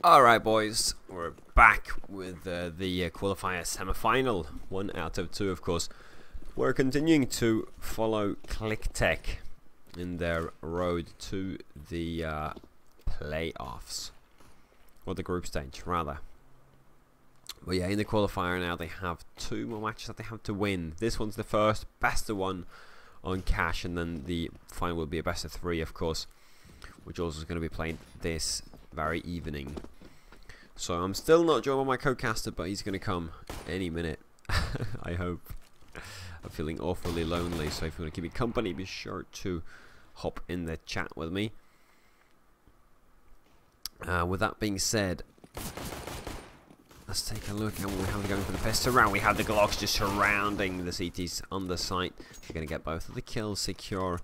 Alright boys, we're back with the Qualifier Semifinal, 1 out of 2 of course. We're continuing to follow Kliktech in their road to the playoffs, or the group stage rather. But yeah, in the Qualifier now they have 2 more matches that they have to win. This one's the first, best of 1 on cash, and then the final will be a best of 3 of course, which also is going to be played this very evening. So I'm still not joined by my co-caster, but he's going to come any minute. I hope. I'm feeling awfully lonely, so if you want to keep me company, be sure to hop in the chat with me. With that being said, let's take a look at what we have going for the pistol round. We have the Glocks just surrounding the CTs on the site. They're going to get both of the kills, secure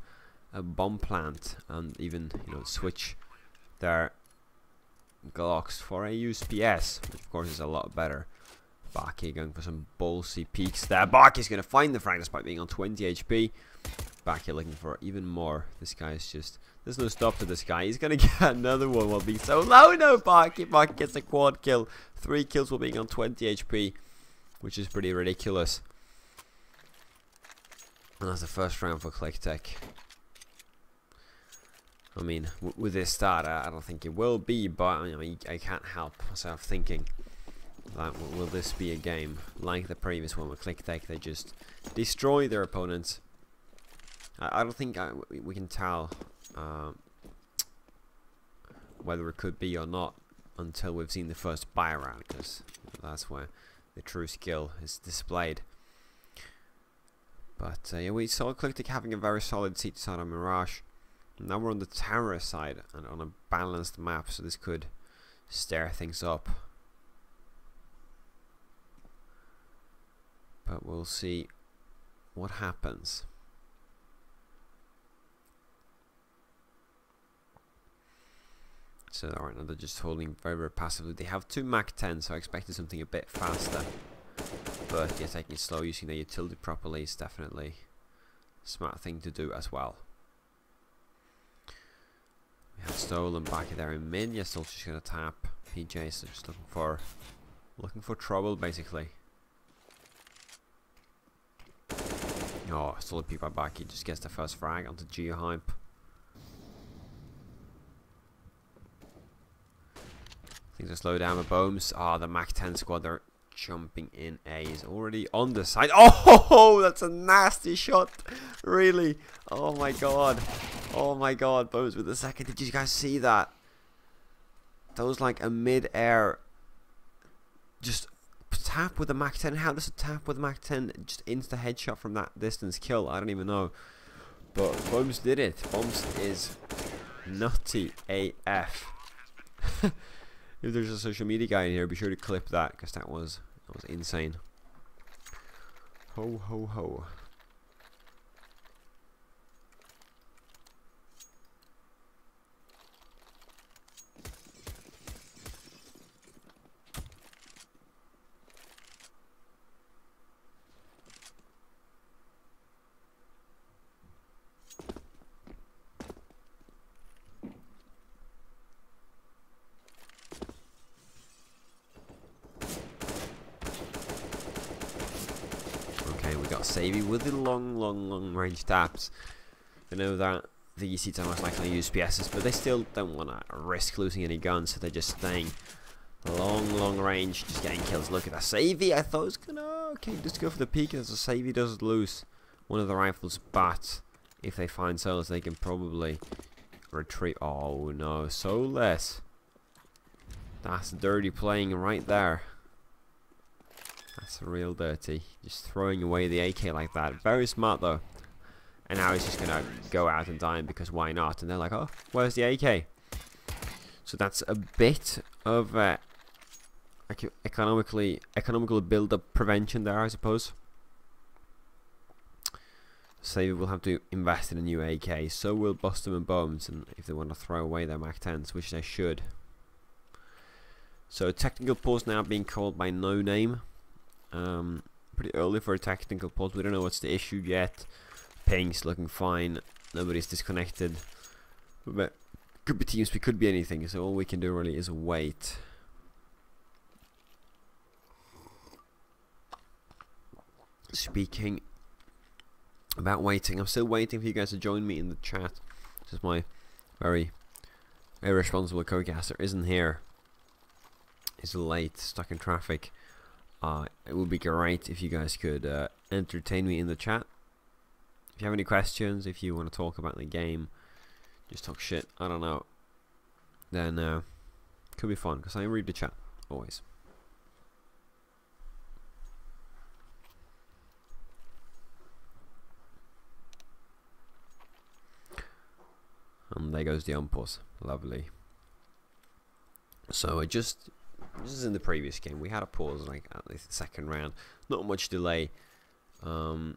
a bomb plant, and even switch their Glocks for a USPS, which of course is a lot better. Baki going for some ballsy peeks there. Baki's going to find the frag despite being on 20 HP. Baki looking for even more. This guy is just... there's no stop to this guy. He's going to get another one while being so low. No, Baki. Baki gets a quad kill. 3 kills while being on 20 HP, which is pretty ridiculous. And that's the first round for Kliktech. I mean, with this start, I don't think it will be, but I mean, I can't help myself thinking that will this be a game like the previous one with Kliktech? They just destroy their opponents. I don't think we can tell whether it could be or not until we've seen the first buy round, because that's where the true skill is displayed. But yeah, we saw Kliktech having a very solid seat side on Mirage. Now we're on the tower side and on a balanced map, so this could stir things up. But we'll see what happens. So alright, now they're just holding very, very passively. They have 2 Mach 10, so I expected something a bit faster. But yeah, taking it slow, using their utility properly is definitely a smart thing to do as well. We have Stolen back there in mid. Yes, Soldier's just gonna tap. PJ, so just looking for trouble basically. Oh, solid peek by back. He just gets the first frag onto Geohype. Things are slowed down with bombs. Ah, the Mach 10 squad, they're jumping in. A is already on the side. Oh, that's a nasty shot. Really? Oh my god. Oh my god, bombs with the second. Did you guys see that? That was like a mid-air just tap with a Mach 10. How does a tap with a Mach 10 just insta headshot from that distance kill? I don't even know. But Bombs did it. Bombs is nutty AF. If there's a social media guy in here, be sure to clip that, because that was insane. Ho ho ho. Savvy with the long range taps. They know that the ECs are most likely USPSs, but they still don't want to risk losing any guns, so they're just staying long range, just getting kills. Look at that Savvy. I thought it was gonna just go for the peek, as a Savvy does lose one of the rifles, but if they find Solus, they can probably retreat. Oh no, Solus. That's dirty playing right there. That's real dirty. Just throwing away the AK like that. Very smart though. And now he's just gonna go out and die because why not? And they're like, oh, where's the AK? So that's a bit of economical build-up prevention there, I suppose. So we'll have to invest in a new AK. So will Bustum and Bombs, and if they want to throw away their Mach 10s, which they should. So technical pause now being called by NONEIM. Pretty early for a technical pause. We don't know what's the issue yet. Ping's looking fine. Nobody's disconnected. But could be TeamSpeak, could be anything. So all we can do really is wait. speaking about waiting, I'm still waiting for you guys to join me in the chat. This is my very irresponsible co-caster isn't here. He's late, stuck in traffic. It would be great if you guys could entertain me in the chat. If you have any questions, if you want to talk about the game, just talk shit, I don't know, then could be fun, because I read the chat always. And there goes the unpause. Lovely. So this is in the previous game. We had a pause like at the second round. Not much delay. Not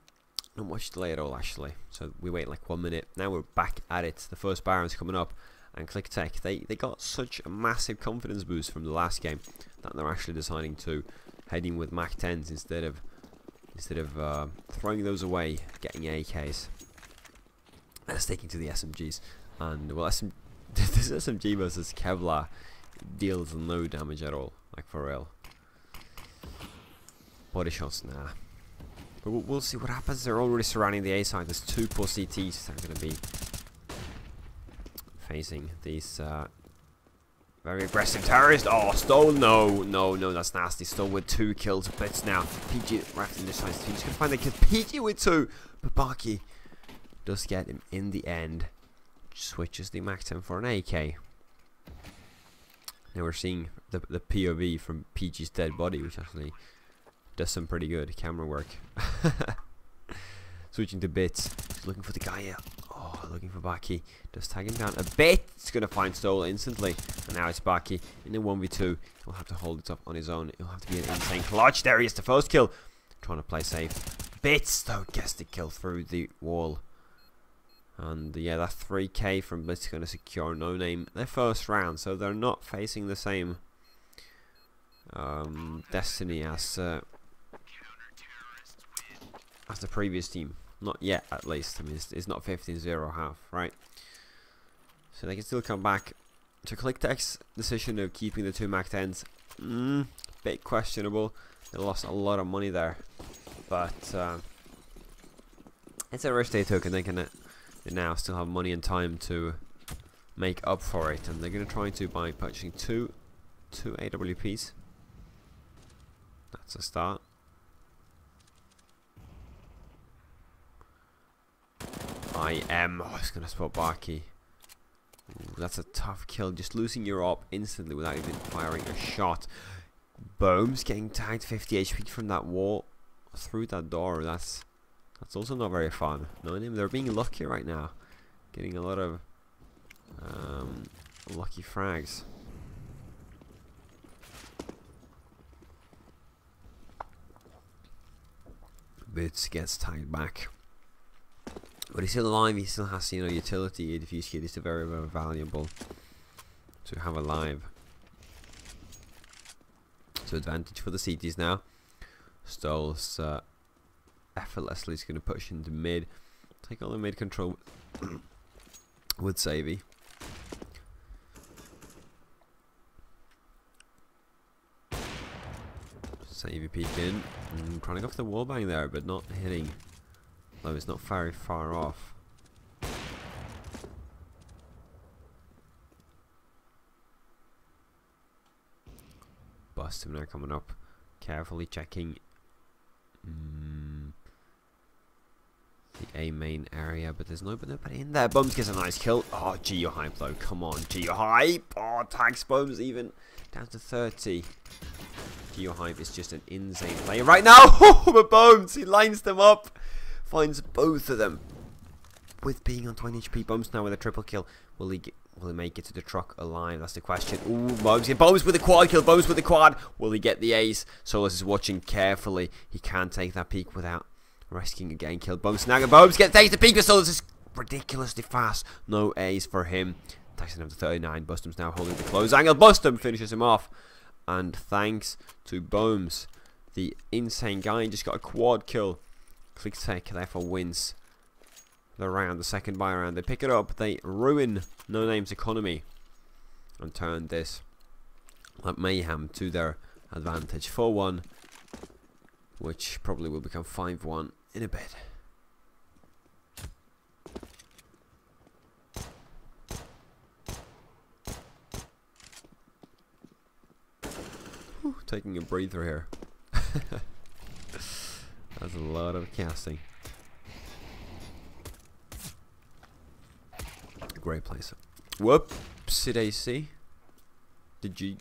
much delay at all actually. So we wait like 1 minute. Now we're back at it. The first Baron's coming up, and Kliktech, they got such a massive confidence boost from the last game that they're actually deciding to head in with Mach 10s instead of throwing those away, getting AKs. They're sticking to the SMGs. And well, this SMG versus Kevlar deals no damage at all, like for real. Body shots, nah. But we'll see what happens. They're already surrounding the A side. There's 2 poor CTs that are going to be facing these very aggressive terrorists. Oh, Stole, no, that's nasty. Stole with 2 kills, bits now. PG wrapped in this side. He's going to find the kill. PG with 2, but Baki does get him in the end. Switches the Mach 10 for an AK. Now we're seeing the POV from PG's dead body, which actually does some pretty good camera work. Switching to bits. He's looking for the guy here. Oh, looking for Baki. Does tag him down a bit. It's going to find Stole instantly. And now it's Baki in a 1v2. He'll have to hold it up on his own. It'll have to be an insane clutch. There he is, the first kill. Trying to play safe. Bits though gets the kill through the wall. And yeah, that 3k from Blitz is going to secure NONEIM their first round, so they're not facing the same destiny as the previous team. Not yet, at least. I mean, it's not 15-0 half, right? So they can still come back. So Kliktech's decision of keeping the 2 Mach 10s, bit questionable. They lost a lot of money there, but it's a risk they took, and they now still have money and time to make up for it, and they're going to try to by purchasing two AWPs. That's a start. Oh, it's going to spot Baki. Ooh, that's a tough kill, just losing your op instantly without even firing a shot. Boom's getting tagged 50 HP from that wall through that door. That's also not very fun. NONEIM, they're being lucky right now, getting a lot of lucky frags. Bits gets tagged back, but he's still alive. He still has, utility. The defuse kit is still very, very valuable to have alive. So advantage for the CTs now. Stole's effortlessly is going to push into mid, take all the mid control with Savvy. Savvy peeking, trying to go for the wallbang there, but not hitting. Though it's not very far off. Bust him now coming up, carefully checking the A main area, but there's nobody in there. Bums gets a nice kill. Oh, Geo Hype though, come on, Geo Hype. Oh, tags Bums even down to 30. Geo Hype is just an insane player right now. Oh, but Bums, he lines them up, finds both of them with being on 20 HP. Bums now with a triple kill. Will he make it to the truck alive? That's the question. Ooh, Bums with the quad kill. Bums with the quad. Will he get the ace? Solus is watching carefully. He can't take that peek without risking again. Kill Bums. Snag Bums takes the peek, but Solus is ridiculously fast. No ace for him. Takes him to 39. Bustum's now holding the close angle. Bustum finishes him off. And thanks to Bums, the insane guy just got a quad kill. Kliktech therefore wins the round, the second buy round. They pick it up, they ruin NONEIM's economy and turn this mayhem to their advantage. 4-1 which probably will become 5-1 in a bit. Whew, taking a breather here. That's a lot of casting. Great place. Whoopsie daisy. Did you?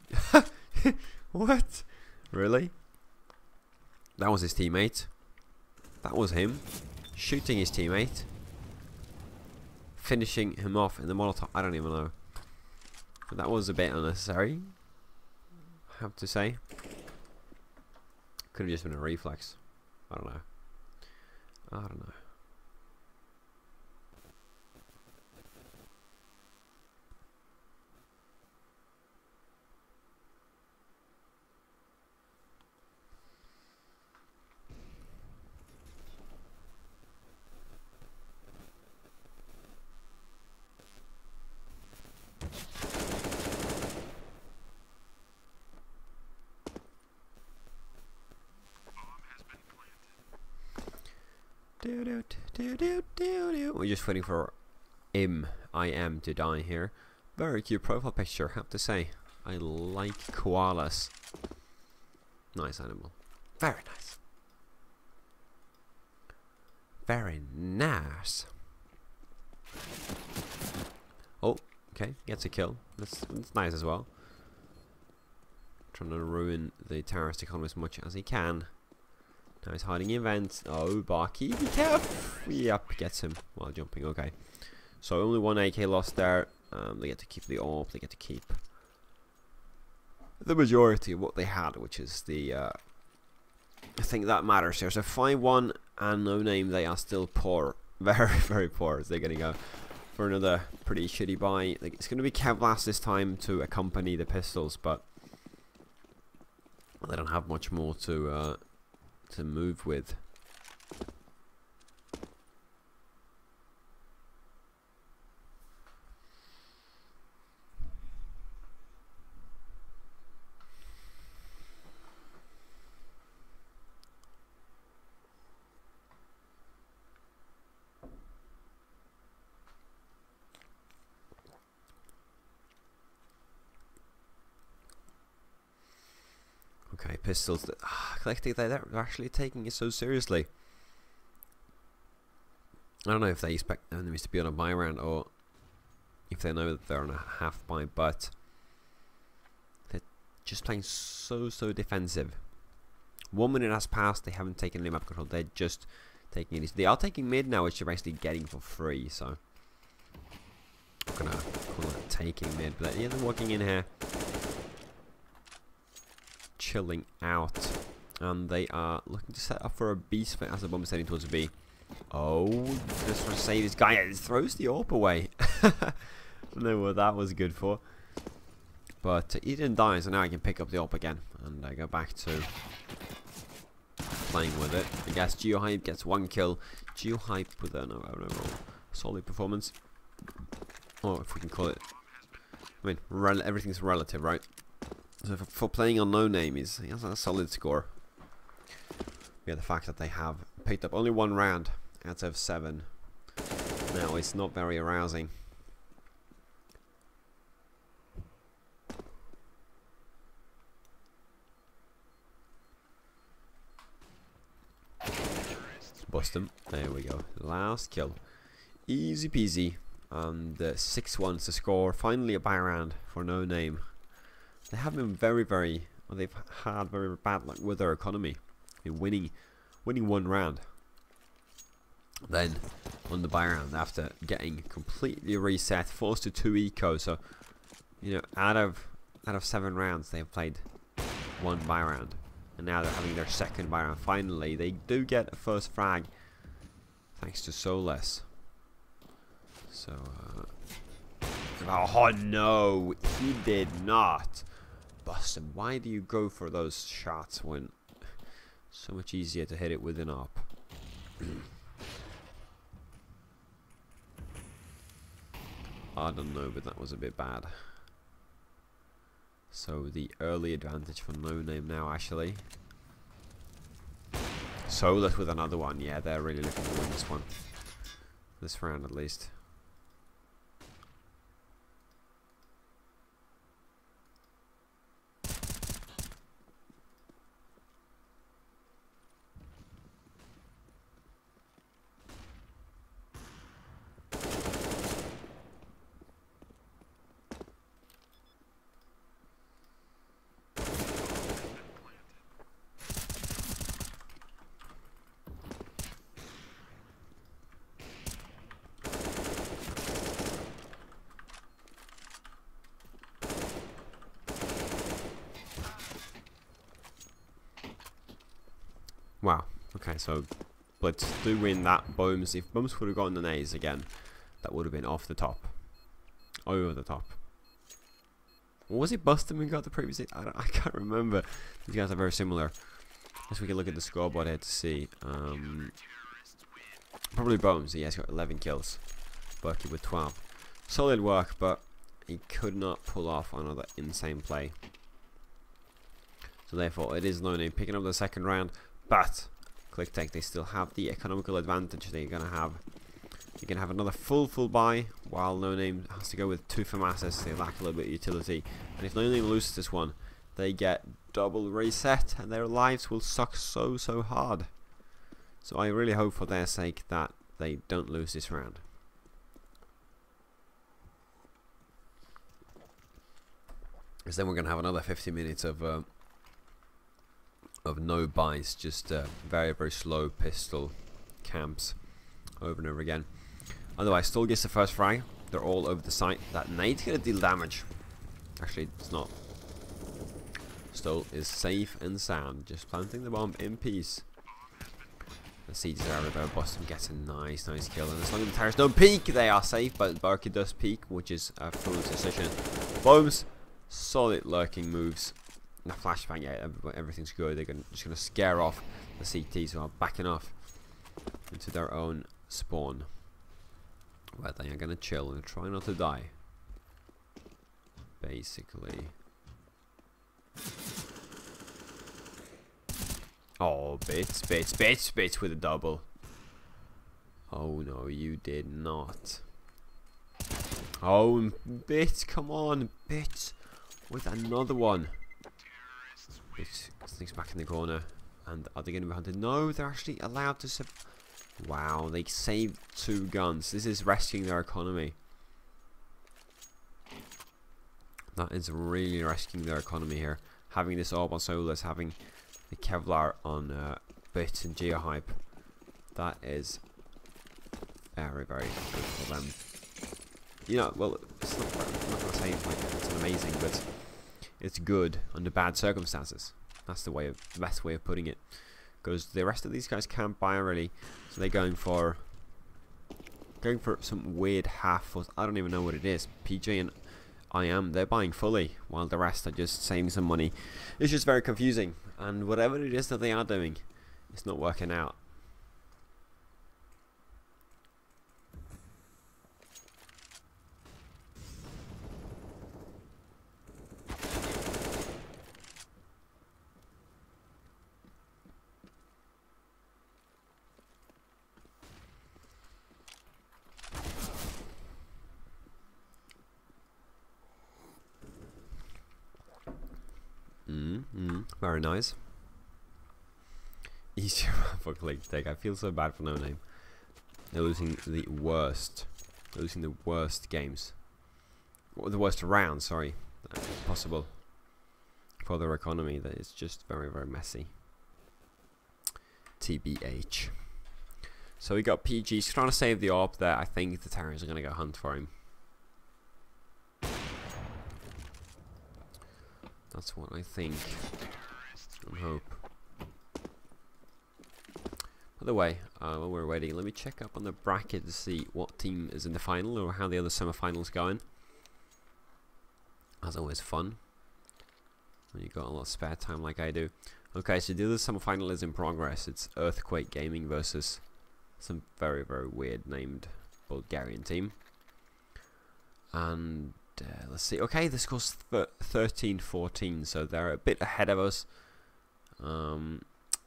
What? Really? That was his teammate. That was him shooting his teammate, finishing him off in the Molotov. I don't even know. But that was a bit unnecessary, I have to say. Could have just been a reflex. I don't know. I don't know. We're just waiting for I am to die here. Very cute profile picture, have to say. I like koalas. Nice animal. Very nice. Very nice. Oh, okay, gets a kill. That's nice as well. Trying to ruin the terrorist economy as much as he can. Now he's hiding in vents. Oh, Barky, be careful. Yep, gets him while jumping. Okay. So only one AK lost there. They get to keep the AWP. They get to keep the majority of what they had, which is the I think that matters here. So 5-1 and NONEIM, they are still poor. Very, very poor. They're going to go for another pretty shitty buy. Like, it's going to be Kevlas this time to accompany the pistols, but they don't have much more to move with. Okay, pistols. Kliktech, they're actually taking it so seriously. I don't know if they expect enemies to be on a buy round or if they know that they're on a half buy, but they're just playing so defensive. 1 minute has passed, they haven't taken any map control, they're just taking it easy. They are taking mid now, which they're basically getting for free, so I'm gonna call it taking mid, but yeah, they're walking in here, chilling out, and they are looking to set up for a B split as the bomb is heading towards a B. Oh, just trying to save this guy. It throws the AWP away. I don't know what that was good for, but he didn't die, so now I can pick up the AWP again and I go back to playing with it. I guess GeoHype gets 1 kill. GeoHype with an overall solid performance, or if we can call it. I mean, everything's relative, right? So for playing on NONEIM, he has a solid score. Yeah, the fact that they have picked up only 1 round out of 7. Now it's not very arousing. Bust him. There we go. Last kill. Easy peasy. And 6-1 to score. Finally a buy round for NONEIM. They have been very, well, they've had very bad luck with their economy. They're winning 1 round, then on the buy round after getting completely reset, forced to 2 eco. So, you know, out of 7 rounds, they've played 1 buy round, and now they're having their 2nd buy round. Finally, they do get a first frag, thanks to Soulless. So, oh no, he did not. Bust him. Why do you go for those shots when so much easier to hit it with an AWP? I don't know, but that was a bit bad. So the early advantage for NONEIM now, actually. Solus with another one. Yeah, they're really looking to win this one. This round at least. Wow. Okay, so Blitz do win that. Bombs. If Bombs would have gotten an A's again, that would have been off the top. Over the top. Or was it Bustin we got the previous? I can't remember. These guys are very similar. Guess we can look at the scoreboard here to see. Probably Bones. He has got 11 kills. Berkey with 12. Solid work, but he could not pull off another insane play. So therefore, it is NONEIM picking up the second round. But Kliktech, they still have the economical advantage. They're gonna have another full buy, while NONEIM has to go with 2 FAMASs. They lack a little bit of utility, and if NONEIM loses this one, they get double reset, and their lives will suck so hard. So I really hope for their sake that they don't lose this round. Because then we're gonna have another 50 minutes of no buys, just very slow pistol camps over and over again. Otherwise, Stoll gets the first frag. They're all over the site. That nade's gonna deal damage. Actually, it's not. Stoll is safe and sound, just planting the bomb in peace. The sieges are everywhere. Boston gets a nice kill, and as long as the towers don't peek, they are safe. But Berkey does peek, which is a foolish decision. Bombs, solid lurking moves. The flashbang, yeah, everything's good. They're just gonna scare off the CTs who are backing off into their own spawn, where they are gonna chill and try not to die. Basically. Oh, bits with a double. Oh no, you did not. Oh, bits, come on, bits with another one. Bits sneaks back in the corner, and are they going to be hunted? No, they're actually allowed to. Wow, they saved 2 guns. This is rescuing their economy. That is really rescuing their economy here. Having this orb on Solus, having the Kevlar on Bit and Geohype. That is very good for them. You know, well, it's not, I'm not going to say it's amazing, but it's good under bad circumstances. That's the best way of putting it. Because the rest of these guys can't buy really, so they're going for some weird half. I don't even know what it is. PJ and they're buying fully, while the rest are just saving some money. It's just very confusing, and whatever it is that they are doing, it's not working out. Very nice. Easier for Kliktech. I feel so bad for NONEIM. They're losing the worst. They're losing the worst games. Or the worst round, sorry. Possible. For their economy. That is just very messy. TBH. So we got PG's trying to save the orb there. I think the Terrans are going to go hunt for him. That's what I think. I hope. By the way, while we're waiting, let me check up on the bracket to see what team is in the final or how the other semifinals going. That's always fun when you got a lot of spare time like I do. Okay, so the other semifinal is in progress. It's Earthquake Gaming versus some very weird named Bulgarian team. And let's see. Okay, the score's 13-14, so they're a bit ahead of us.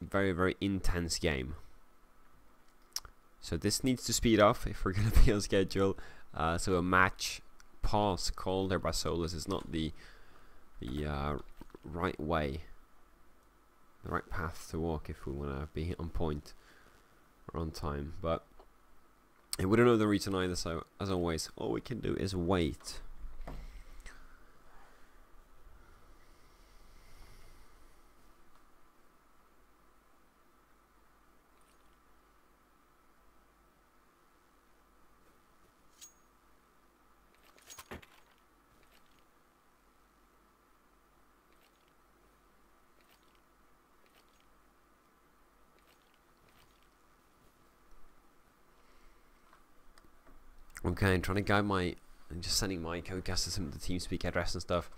very, very intense game. So this needs to speed up if we're going to be on schedule. So a match pause called there by Solus is not the right way, the right path to walk if we want to be on point or on time. But we wouldn't know the reason either, so as always, all we can do is wait. Okay, I'm trying to guide I'm just sending my co-caster some of the TeamSpeak address and stuff.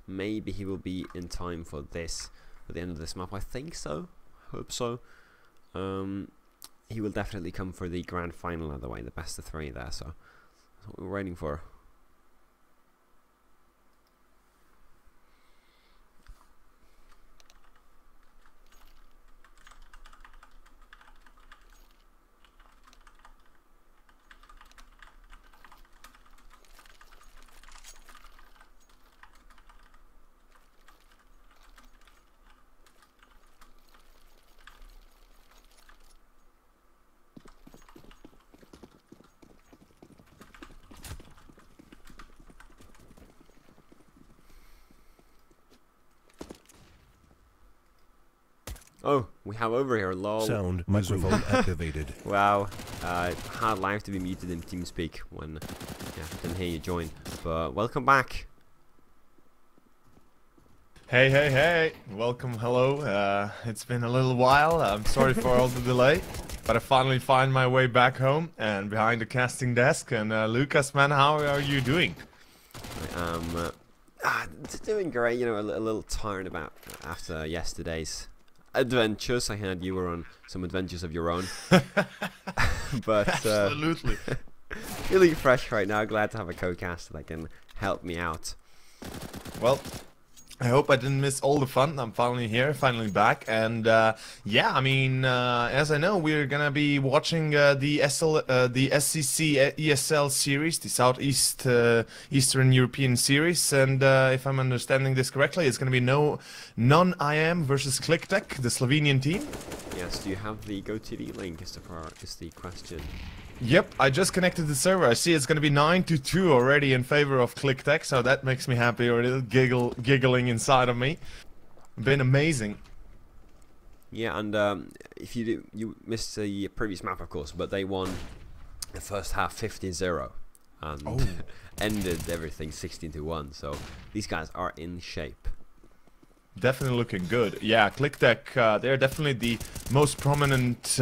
Maybe he will be in time for this, for the end of this map. I think so. Hope so. He will definitely come for the grand final, by the way, the best of 3 there. So that's what we're waiting for. Oh, we have over here, lol. Sound microphone activated. Wow, hard life to be muted in TeamSpeak when I can hear you join. But welcome back. Hey, hey, hey! Welcome, hello. It's been a little while. I'm sorry for all the delay, but I finally find my way back home and behind the casting desk. And Lucas, man, how are you doing? I am doing great. You know, a little tired after yesterday's adventures. I heard you were on some adventures of your own. But absolutely. Feeling fresh right now. Glad to have a co-caster that can help me out. Well, I hope I didn't miss all the fun. I'm finally here, finally back, and yeah, I mean, as I know, we're gonna be watching the SCC ESL series, the Southeast Eastern European series, and if I'm understanding this correctly, it's gonna be NONEIM versus Kliktech, the Slovenian team. Yes. Do you have the GoTV link? Is the question. Yep, I just connected the server. I see it's going to be 9-2 already in favor of Kliktech, so that makes me happy, or a little giggling inside of me. Been amazing. Yeah, and if you missed the previous map, of course, but they won the first half 15-0 and ended everything 16-1. So these guys are in shape. Definitely looking good. Yeah, Kliktech, they're definitely the most prominent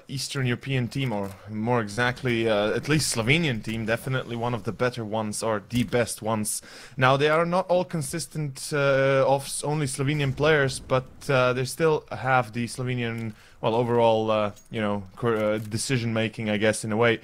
Eastern European team, or more exactly, at least Slovenian team. Definitely one of the better ones, or the best ones. Now, they are not all consistent of only Slovenian players, but they still have the Slovenian, well, overall, you know, decision-making, I guess, in a way.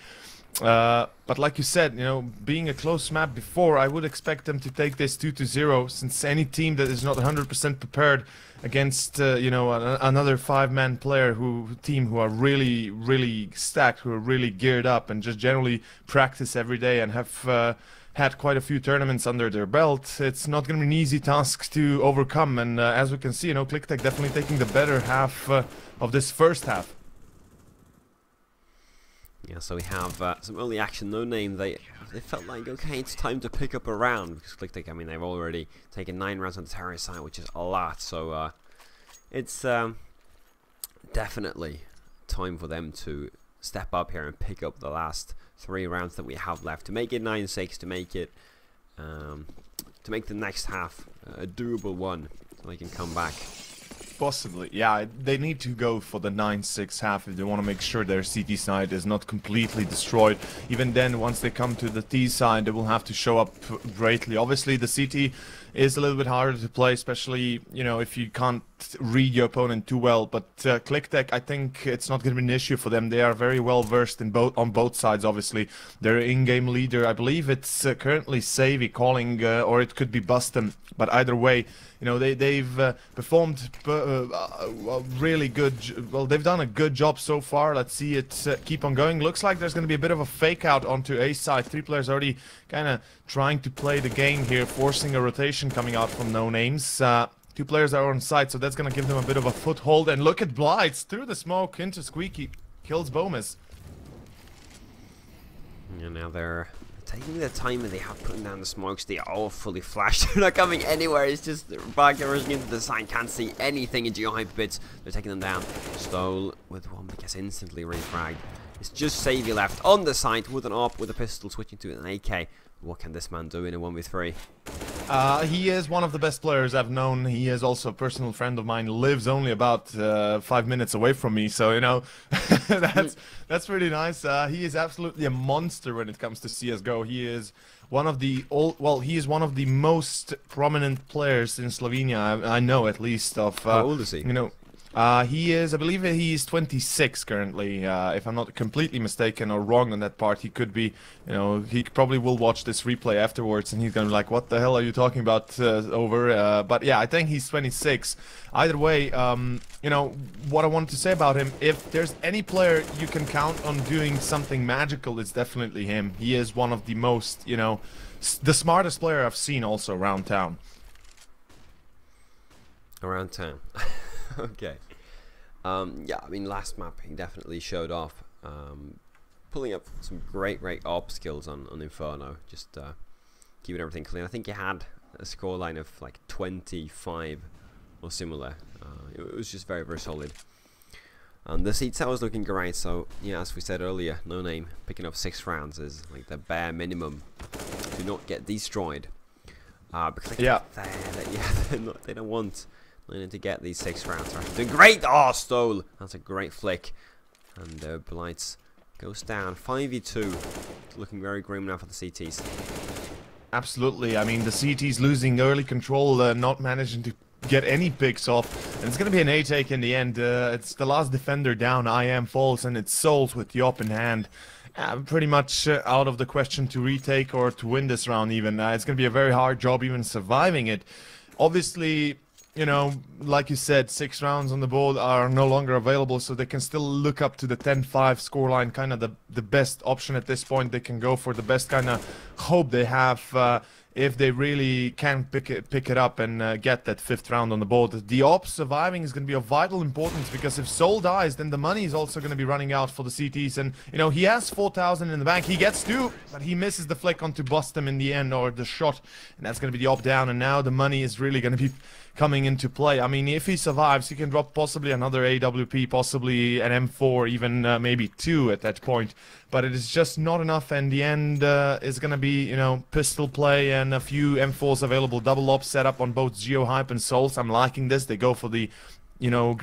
But like you said, you know, being a close map before, I would expect them to take this 2-0, since any team that is not 100% prepared against, you know, another 5-man player team who are really, really stacked, who are really geared up and just generally practice every day and have had quite a few tournaments under their belt, it's not going to be an easy task to overcome. And as we can see, you know, Kliktech definitely taking the better half of this first half. Yeah, so we have some early action. NONEIM, they felt like, okay, it's time to pick up a round, because Kliktech, I mean, they've already taken 9 rounds on the terrorist side, which is a lot. So it's definitely time for them to step up here and pick up the last 3 rounds that we have left to make it 9-6, to make it to make the next half a doable one, so they can come back. Possibly, yeah, they need to go for the 9-6 half if they want to make sure their CT side is not completely destroyed. Even then, once they come to the T side, they will have to show up greatly. Obviously, the CT is a little bit harder to play, especially, you know, if you can't read your opponent too well. But Kliktech, I think it's not going to be an issue for them. They are very well versed in on both sides, obviously. Their in-game leader, I believe it's currently Savvy calling, or it could be Buston. But either way, you know, they've performed really good. Well, they've done a good job so far. Let's see it keep on going. Looks like there's going to be a bit of a fake out onto A side. 3 players already kind of trying to play the game here, forcing a rotation coming out from NONEIMs. 2 players are on site, so that's going to give them a bit of a foothold. And look at Blights through the smoke into Squeaky. Kills Bomis. And now they're taking their time and they have putting down the smokes. They are all fully flashed. They're not coming anywhere. It's just back rushing into the side. Can't see anything in Geohyper bits. They're taking them down. Stole with one but gets instantly refragged. It's just Savvy left on the side with an AWP, with a pistol, switching to an AK. What can this man do in a 1v3? He is one of the best players I've known. He is also a personal friend of mine. Lives only about 5 minutes away from me, so you know that's really nice. He is absolutely a monster when it comes to CS:GO. He is one of the he is one of the most prominent players in Slovenia. I know, at least. Of how old is he? You know. He is, I believe he's 26 currently, if I'm not completely mistaken or wrong on that part. He could be, you know, he probably will watch this replay afterwards and he's gonna be like, what the hell are you talking about over? But yeah, I think he's 26. Either way, you know, what I wanted to say about him, if there's any player you can count on doing something magical, it's definitely him. He is one of the most, you know, the smartest player I've seen also around town. Around town. Okay. Yeah, I mean, last map he definitely showed off, pulling up some great AWP skills on Inferno, just keeping everything clean. I think he had a scoreline of like 25 or similar. It was just very solid. The CT was looking great, so yeah, as we said earlier, NONEIM picking up 6 rounds is like the bare minimum to not get destroyed. Because yeah, they don't want to get these 6 rounds. Doing great! Oh, Stole! That's a great flick. And Blights goes down. 5v2. Looking very grim now for the CTs. Absolutely. I mean, the CTs losing early control, not managing to get any picks off. And it's going to be an A take in the end. It's the last defender down. IM falls, and it's Souls with the op in hand. Pretty much out of the question to retake or to win this round even. It's going to be a very hard job even surviving it. Obviously, you know, like you said, 6 rounds on the board are no longer available, so they can still look up to the 10-5 scoreline, kind of the best option at this point. They can go for the best kind of hope they have if they really can pick it up and get that 5th round on the board. The AWP surviving is going to be of vital importance, because if Soul dies, then the money is also going to be running out for the CTs. And, you know, he has 4,000 in the bank. He gets 2, but he misses the flick onto Bustum in the end, or the shot. And that's going to be the AWP down, and now the money is really going to be coming into play. I mean, if he survives, he can drop possibly another AWP, possibly an M4, even maybe 2 at that point. But it is just not enough, and the end is going to be, you know, pistol play and a few M4s available. Double op setup on both Geohyper and Souls. I'm liking this. They go for the, you know,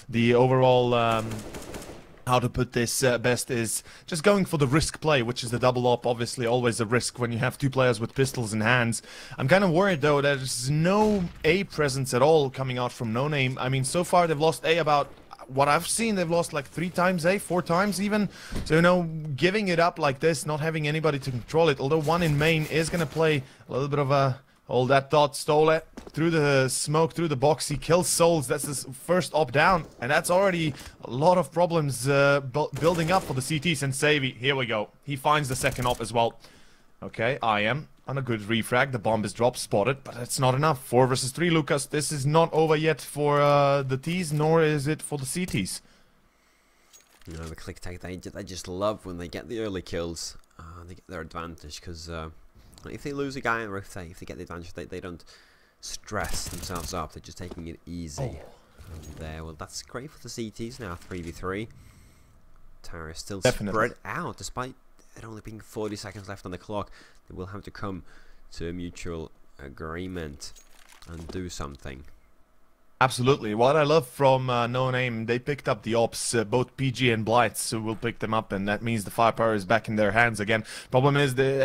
the overall... how to put this best is just going for the risk play, which is the double op. Obviously always a risk when you have 2 players with pistols in hands. I'm kind of worried though that there's no A presence at all coming out from NONEIM. I mean, so far they've lost A about, what I've seen, they've lost like 3 times A, 4 times even. So, you know, giving it up like this, not having anybody to control it, although one in main is going to play a little bit of a... Hold that thought, Stole it through the smoke, through the box. He kills Souls. That's his first op down, and that's already a lot of problems building up for the CTs. And Savvy, here we go. He finds the second op as well. Okay, IM on a good refrag. The bomb is dropped, spotted, but that's not enough. 4 versus 3, Lucas. This is not over yet for the Ts, nor is it for the CTs. You know, the Kliktech, they just love when they get the early kills. They get their advantage, because... if they lose a guy, or if they get the advantage, they don't stress themselves up. They're just taking it easy. And there, well, that's great for the CTs now. 3v3. Tower is still spread out, despite it only being 40 seconds left on the clock. They will have to come to a mutual agreement and do something. Absolutely. What I love from NONEIM, they picked up the ops, both PG and Blights will pick them up, and that means the firepower is back in their hands again. Problem is the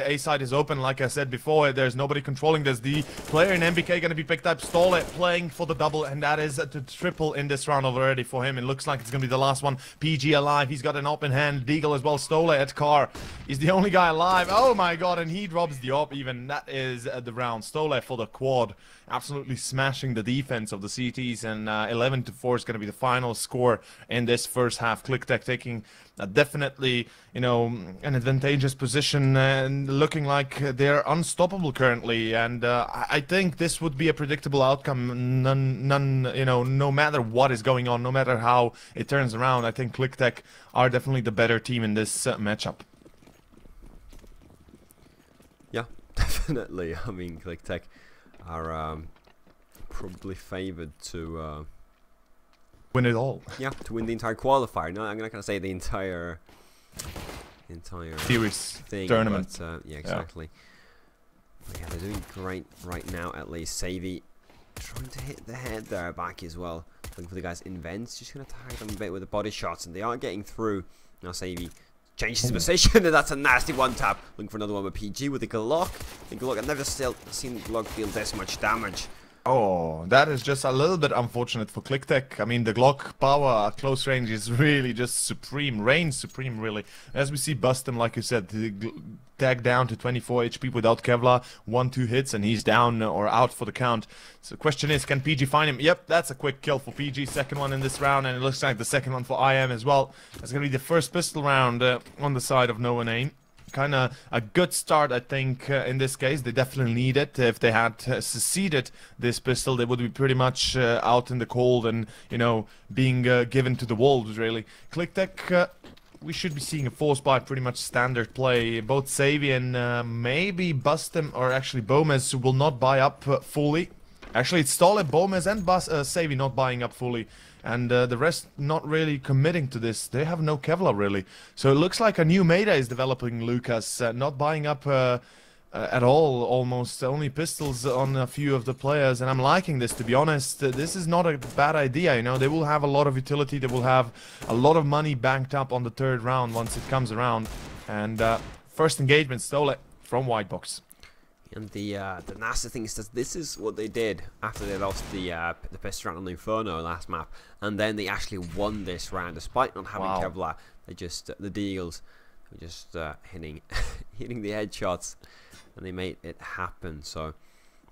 A side is open, like I said before, there's nobody controlling this. The player in MBK going to be picked up, Stole playing for the double, and that is the triple in this round already for him. It looks like it's going to be the last one. PG alive, he's got an op in hand, Deagle as well, Stole at car. He's the only guy alive, oh my god, and he drops the op even. That is the round. Stole for the quad, absolutely smashing the defense of the CTs, and 11-4 is going to be the final score in this first half. Kliktech taking definitely, you know, an advantageous position and looking like they're unstoppable currently. And I think this would be a predictable outcome. You know, no matter what is going on, no matter how it turns around, I think Kliktech are definitely the better team in this matchup. Yeah, definitely. I mean, Kliktech are probably favoured to win it all. Yeah, to win the entire qualifier. No, I'm not gonna say the entire series thing, tournament. But, yeah, exactly. But yeah, they're doing great right now. At least Savvy trying to hit the head there back as well. Looking for the guys in vents, just gonna tag them a bit with the body shots, and they are getting through. Now Savvy changes his position, and that's a nasty one tap. Looking for another one with PG with the Glock. The Glock, I've never still seen Glock deal this much damage. Oh, that is just a little bit unfortunate for Kliktech. I mean, the Glock power at close range is really just supreme, reigns supreme, really. As we see Bustem, like you said, tag down to 24 HP without Kevlar, 1-2 hits, and he's down or out for the count. So the question is, can PG find him? Yep, that's a quick kill for PG, second one in this round, and it looks like the second one for IM as well. That's going to be the first pistol round on the side of NONEIM. Kind of a good start, I think, in this case. They definitely need it. If they had succeeded this pistol, they would be pretty much out in the cold and, you know, being given to the wolves, really. Kliktech, we should be seeing a force buy, pretty much standard play. Both Savvy and maybe Bustem, or actually Bomez, will not buy up fully. Actually, it's Stole, Bomez, and Savvy not buying up fully. And the rest not really committing to this. They have no Kevlar, really. So it looks like a new meta is developing, Lucas. Not buying up at all, almost. Only pistols on a few of the players. And I'm liking this, to be honest. This is not a bad idea, you know. They will have a lot of utility. They will have a lot of money banked up on the third round once it comes around. And first engagement, Stole from White Box. And the nasty thing is that this is what they did after they lost the best round on the Inferno last map, and then they actually won this round despite not having Kevlar. They just the Deagles were just hitting hitting the headshots, and they made it happen. So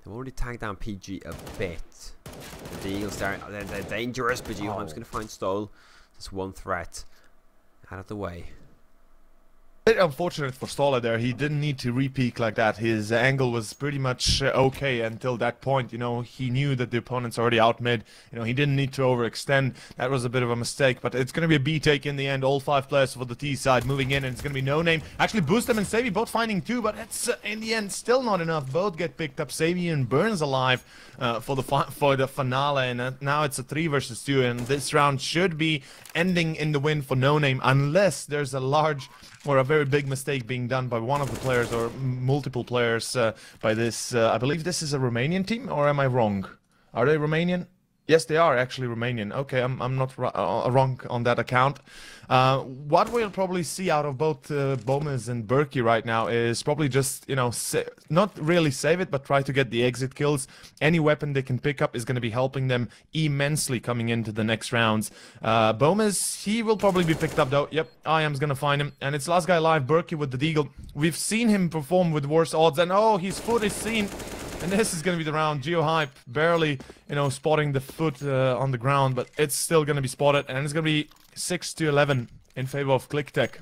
they've already tagged down PG a bit. The Deagles they're dangerous, but Johan's going to find Stole. That's one threat out of the way. Bit unfortunate for Stole there. He didn't need to re-peek like that. His angle was pretty much okay until that point. You know, he knew that the opponent's already out mid. You know, he didn't need to overextend. That was a bit of a mistake, but it's going to be a B take in the end. All 5 players for the T side moving in, and it's going to be NONEIM. Actually, Bustem and Savvy both finding 2, but it's in the end still not enough. Both get picked up. Savvy and Burns alive for the finale, and now it's a 3 versus 2, and this round should be ending in the win for NONEIM, unless there's a large or a very big mistake being done by one of the players or multiple players by this. I believe this is a Romanian team, or am I wrong? Are they Romanian? Yes, they are actually Romanian. Okay, I'm not wrong on that account. What we'll probably see out of both Bomez and Berkey right now is probably just, you know, not really save it, but try to get the exit kills. Any weapon they can pick up is going to be helping them immensely coming into the next rounds. Bomez, he will probably be picked up though. Yep, IM's going to find him. And it's last guy alive, Berkey with the Deagle. We've seen him perform with worse odds, and oh, his foot is seen. And this is going to be the round. GeoHype barely, you know, spotting the foot on the ground, but it's still going to be spotted. And it's going to be 6-11 in favor of Kliktech.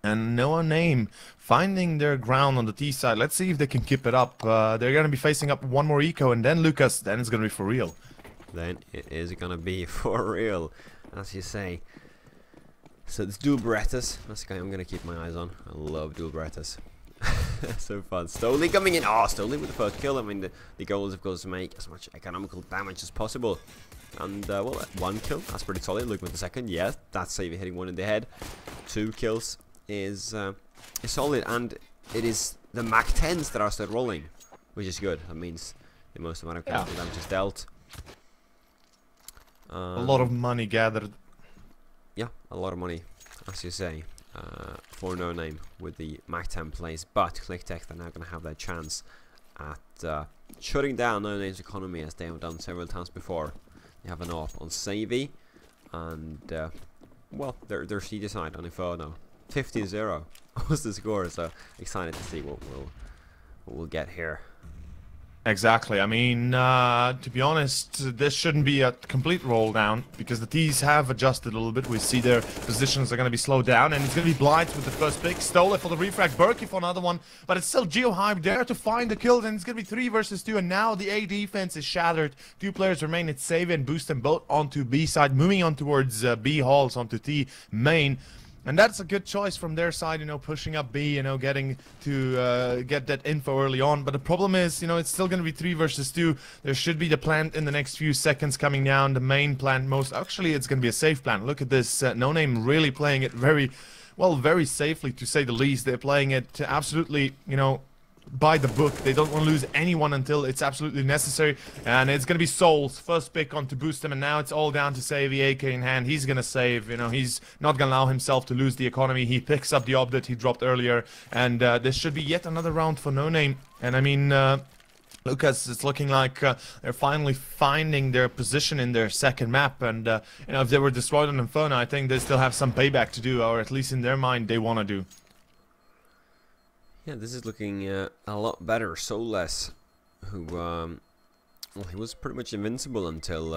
And NONEIM finding their ground on the T side. Let's see if they can keep it up. They're going to be facing up one more eco, and then Lucas, then it's going to be for real. Then it is going to be for real, as you say. So it's dual Berettas. That's the guy I'm going to keep my eyes on. I love dual Berettas. So fun. Stole coming in. Oh, Stole with the first kill. I mean, the goal is, of course, to make as much economical damage as possible. And, well, 1 kill. That's pretty solid. Looking at the second. Yes, that's Savvy hitting 1 in the head. 2 kills is solid. And it is the Mach 10s that are still rolling, which is good. That means the most amount of damage is dealt. A lot of money gathered. Yeah, a lot of money, as you say, for NONEIM with the Mac 10 plays. But Kliktech, they're now going to have their chance at shutting down NONEIM's economy, as they have done several times before. They have an AWP on Savvy, and well, they're seed aside on Inferno. 15-0 was the score, so excited to see what we'll get here. Exactly. I mean, to be honest, this shouldn't be a complete roll down because the T's have adjusted a little bit. We see their positions are going to be slowed down, and it's going to be Blight with the first pick. Stole it for the refrag, Berkey for another one, but it's still GeoHype there to find the kills, and it's going to be 3 versus 2, and now the A defense is shattered. 2 players remain. It's Save and boost them both onto B side, moving on towards B halls onto T main. And that's a good choice from their side, you know, pushing up B, you know, getting to get that info early on. But the problem is, you know, it's still going to be 3 versus 2. There should be the plant in the next few seconds coming down. The main plant actually, it's going to be a safe plant. Look at this. NONEIM really playing it very, well, very safely, to say the least. They're playing it absolutely, you know, by the book. They don't want to lose anyone until it's absolutely necessary, and it's gonna be Soul's first pick on to boost him, and now it's all down to Save, AK in hand. He's gonna save, you know, he's not gonna allow himself to lose the economy. He picks up the op that he dropped earlier, and this should be yet another round for NONEIM. And I mean, Lucas, it's looking like they're finally finding their position in their second map, and you know, if they were destroyed on Inferno, I think they still have some payback to do, or at least in their mind they want to do. Yeah, this is looking a lot better. Soulless, who, well, he was pretty much invincible until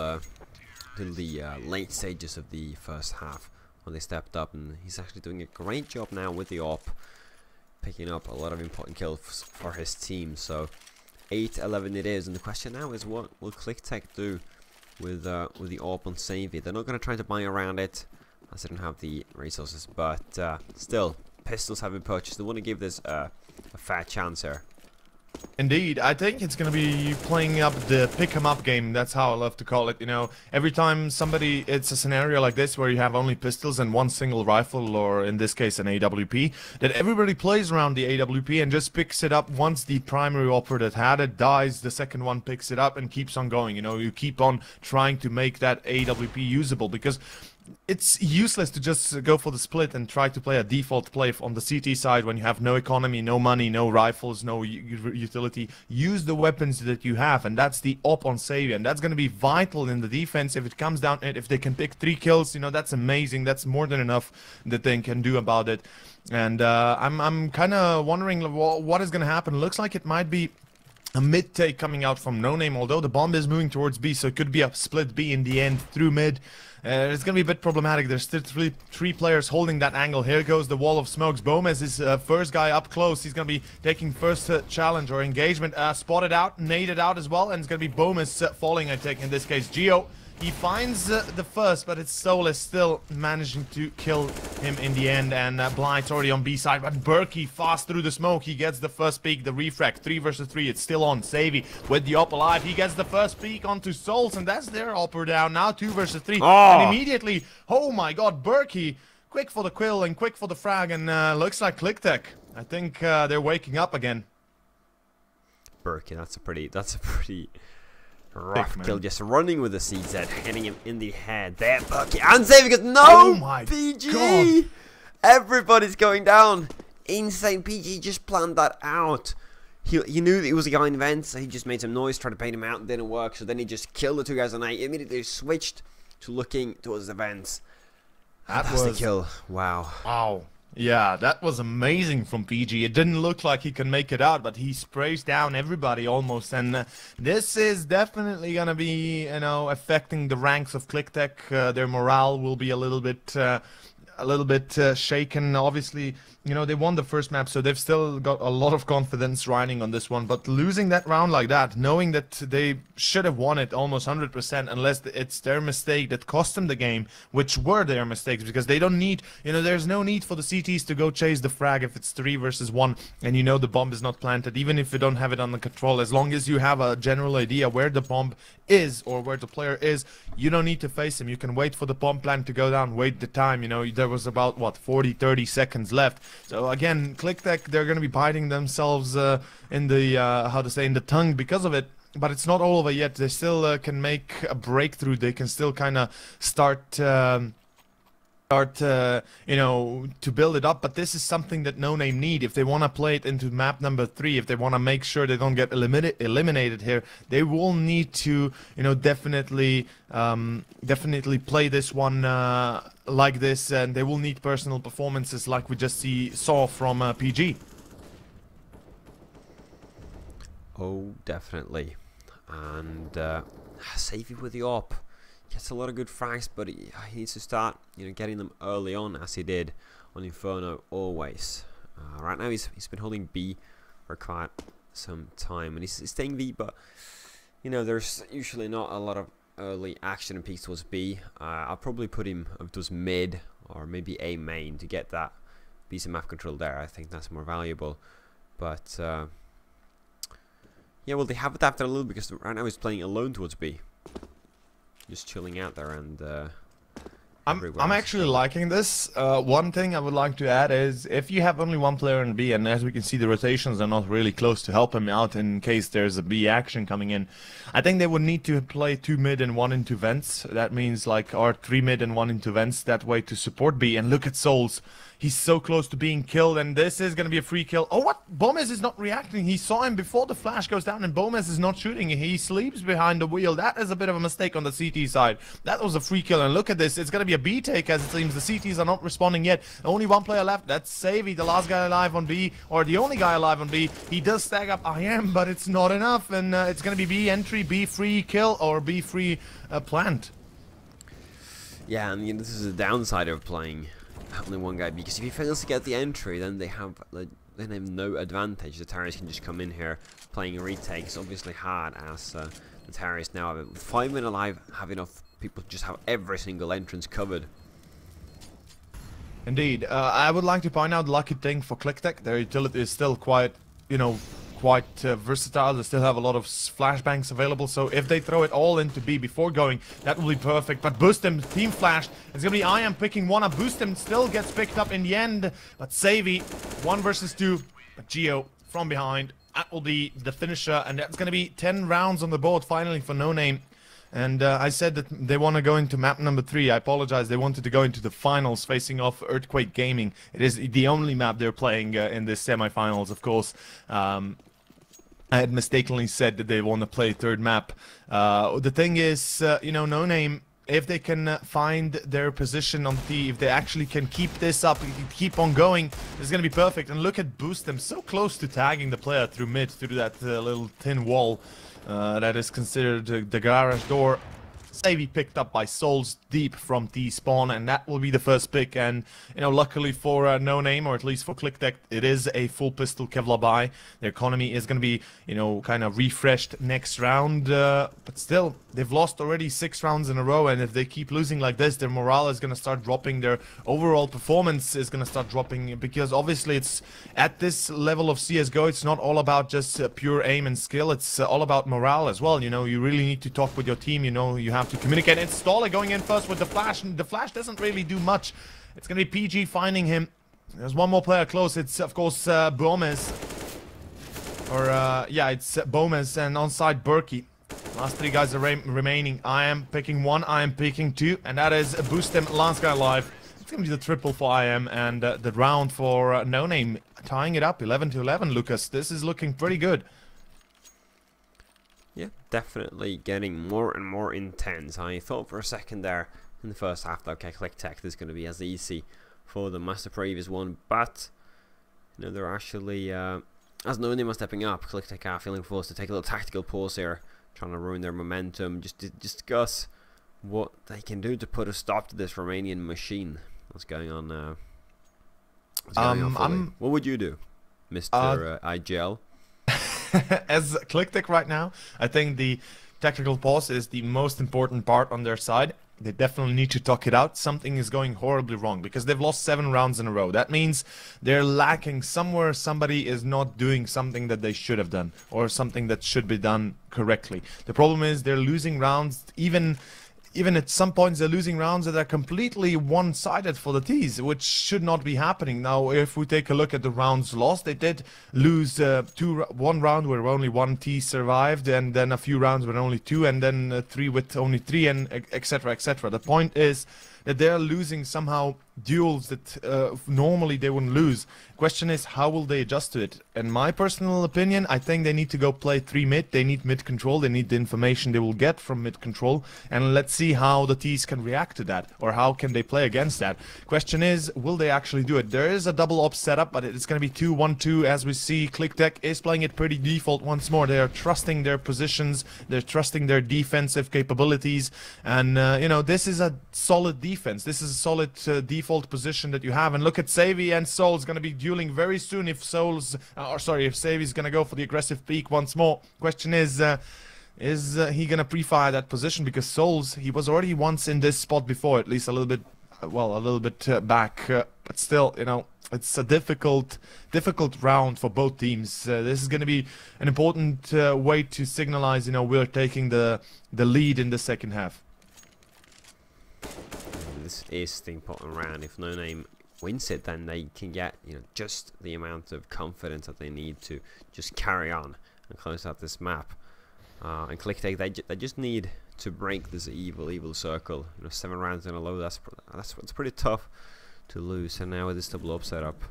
the late stages of the first half when they stepped up, and he's actually doing a great job now with the AWP, picking up a lot of important kills for his team. So 8-11 it is, and the question now is, what will Kliktech do with the AWP on Savvy? They're not going to try to buy around it, as they don't have the resources, but still, pistols have been purchased. They want to give this a fair chance here. Indeed, I think it's going to be playing up the pick 'em up game. That's how I love to call it. You know, every time it's a scenario like this where you have only pistols and one single rifle, or in this case an AWP, that everybody plays around the AWP and just picks it up. Once the primary operator that had it dies, the second one picks it up and keeps on going. You know, you keep on trying to make that AWP usable, because it's useless to just go for the split and try to play a default play on the CT side when you have no economy, no money, no rifles, no utility. Use the weapons that you have, and that's the op on Savior, and that's going to be vital in the defense. If it comes down to it, if they can pick 3 kills, you know, that's amazing. That's more than enough that they can do about it. And I'm kind of wondering what is going to happen. Looks like it might be a mid-take coming out from NONEIM, although the bomb is moving towards B, so it could be a split B in the end through mid. It's going to be a bit problematic. There's still three players holding that angle. Here goes the wall of smokes. Gomez is first guy up close. He's going to be taking first challenge or engagement. Spotted out, naded out as well, and it's going to be Gomez falling, I think, in this case. Geo, he finds the first, but it's Soulless still managing to kill him in the end, and Blight's already on B side, but Berkey fast through the smoke. He gets the first peek, the refract, 3 versus 3, it's still on. Savvy with the op alive, he gets the first peek onto Souls, and that's their opper down, now 2 versus 3, and immediately, oh my god, Berkey, quick for the kill and quick for the frag, and looks like Kliktech. I think they're waking up again. Berkey, that's a pretty rough kill, just running with the CZ, hitting him in the head. There, Berkey, and saving it. No, oh my PG! God. Everybody's going down. Insane. PG just planned that out. He knew that he was a guy in vents, so he just made some noise, tried to bait him out, it didn't work, so then he just killed the 2 guys on A, immediately switched to looking towards the vents. That was the kill. Wow. Wow. Yeah, that was amazing from PG. It didn't look like he can make it out, but he sprays down everybody almost, and this is definitely gonna be, you know, affecting the ranks of Kliktech. Their morale will be a little bit shaken. Obviously, you know, they won the first map, so they've still got a lot of confidence riding on this one, but losing that round like that, knowing that they should have won it almost 100% unless it's their mistake that cost them the game, which were their mistakes, because they don't need, you know, there's no need for the CTs to go chase the frag if it's 3 versus 1 and you know the bomb is not planted, even if you don't have it under control. As long as you have a general idea where the bomb is or where the player is, you don't need to face him. You can wait for the bomb plant to go down, wait the time. You know, there was about, what, 40-30 seconds left. So again, Kliktech, they're going to be biting themselves in the, in the tongue because of it. but it's not all over yet. They still can make a breakthrough. They can still kind of start, you know, to build it up. But this is something that NONEIM need if they want to play it into map number 3. If they want to make sure they don't get eliminated here, they will need to, you know, definitely play this one like this, and they will need personal performances like we just saw from PG. Oh, definitely. And Savvy with the AWP gets a lot of good frags, but he needs to start, you know, getting them early on, as he did on Inferno always. Right now he's been holding B for quite some time, and he's staying B, but you know, there's usually not a lot of early action and peaks towards B. I'll probably put him towards mid or maybe A main to get that piece of map control there. I think that's more valuable, but yeah, well, they have adapted a little because right now he's playing alone towards B. Just chilling out there, and I'm actually liking this. One thing I would like to add is if you have only one player in B, and as we can see the rotations are not really close to help him out in case there's a B action coming in, I think they would need to play 2 mid and 1 into vents. That means like, or 3 mid and 1 into vents, that way to support B. And look at Souls. He's so close to being killed, and this is going to be a free kill. Oh, what? Bomez is not reacting. He saw him before the flash goes down, and Bomez is not shooting. He sleeps behind the wheel. That is a bit of a mistake on the CT side. That was a free kill, and look at this. It's going to be a B take, as it seems. The CTs are not responding yet. Only one player left. That's Savvy, the last guy alive on B, or the only guy alive on B. He does stack up IM, but it's not enough, and it's going to be B entry, B free kill, or B free plant. yeah, and you know, this is the downside of playing only one guy, because if he fails to get the entry, then they have no advantage. The Terrorists can just come in here playing retakes. Obviously hard, as the Terrorists now have 5 men alive, have enough people to just have every single entrance covered. Indeed. I would like to point out the lucky thing for Kliktech. Their utility is still quite, you know, versatile. They still have a lot of flashbangs available, so if they throw it all into B before going, that will be perfect. But Boostem, team flashed. It's gonna be IM picking one up. Boostem still gets picked up in the end, but Savvy, 1 versus 2. But Geo from behind, that will be the finisher, and that's gonna be 10 rounds on the board finally for NONEIM. And I said that they want to go into map number 3. I apologize. They wanted to go into the finals facing off Earthquake Gaming. It is the only map they're playing in this semifinals, of course. I had mistakenly said that they want to play 3rd map. The thing is, you know, NONEIM, if they can find their position on the, if they actually can keep this up, keep on going, it's going to be perfect. And look at Boostem, so close to tagging the player through mid, through that little thin wall. That is considered the garage door. Savvy picked up by Souls deep from T-spawn, and that will be the first pick. And you know, luckily for NONEIM, or at least for Kliktech, it is a full pistol Kevlar buy. Their economy is going to be, you know, kind of refreshed next round, but still, they've lost already 6 rounds in a row, and if they keep losing like this, their morale is going to start dropping. Their overall performance is going to start dropping, because obviously it's at this level of CSGO, it's not all about just pure aim and skill. It's all about morale as well. You know, you really need to talk with your team. You know, you have to communicate. It's Stoller going in first with the flash, and the flash doesn't really do much. It's going to be PG finding him. There's one more player close. It's, of course, Bomez. Or, yeah, it's Bomez, and onside Berkey. Last 3 guys are remaining. I am picking 1, I am picking 2, and that is Boostem, last guy alive. It's going to be the triple for IM, and the round for NONEIM, tying it up 11-11, Lucas. This is looking pretty good. Yeah, definitely getting more and more intense. I thought for a second there in the first half that, okay, Kliktech, this is going to be as easy for them as the previous one, but you know, they're actually, as NONEIM are stepping up, Kliktech are feeling forced to take a little tactical pause here, trying to ruin their momentum, just to discuss what they can do to put a stop to this Romanian machine. What's going on now? What would you do, Mr. IGL? As Kliktech right now, I think the tactical pause is the most important part on their side. They definitely need to talk it out. Something is going horribly wrong, because they've lost 7 rounds in a row. That means they're lacking somewhere. Somebody is not doing something that they should have done, or something that should be done correctly. The problem is they're losing rounds, even even at some points they're losing rounds that are completely one-sided for the T's, which should not be happening. Now, if we take a look at the rounds lost, they did lose one round where only one T survived, and then a few rounds where only two, and then three with only three, and etc. etc. The point is that they're losing somehow duels that normally they wouldn't lose. Question is, how will they adjust to it? In my personal opinion, I think they need to go play 3 mid. They need mid control. They need the information they will get from mid control. And let's see how the T's can react to that, or how can they play against that. Question is, will they actually do it? There is a double op setup, but it's going to be 2-1-2. As we see, Kliktech is playing it pretty default once more. They are trusting their positions. They're trusting their defensive capabilities. And, you know, this is a solid defense. This is a solid default position that you have. And look at Savy and Soul's going to be dueling very soon if if Savy's going to go for the aggressive peak once more. Question is he going to pre-fire that position? Because Souls, he was already once in this spot before, at least a little bit back. But still, you know, it's a difficult round for both teams. This is going to be an important way to signalize, you know, we're taking the lead in the second half. This is the important round. If NONEIM wins it, then they can get, you know, just the amount of confidence that they need to just carry on and close out this map. And Kliktech, they just need to break this evil circle. You know, 7 rounds in a row. That's pretty tough to lose. And now with this double up setup,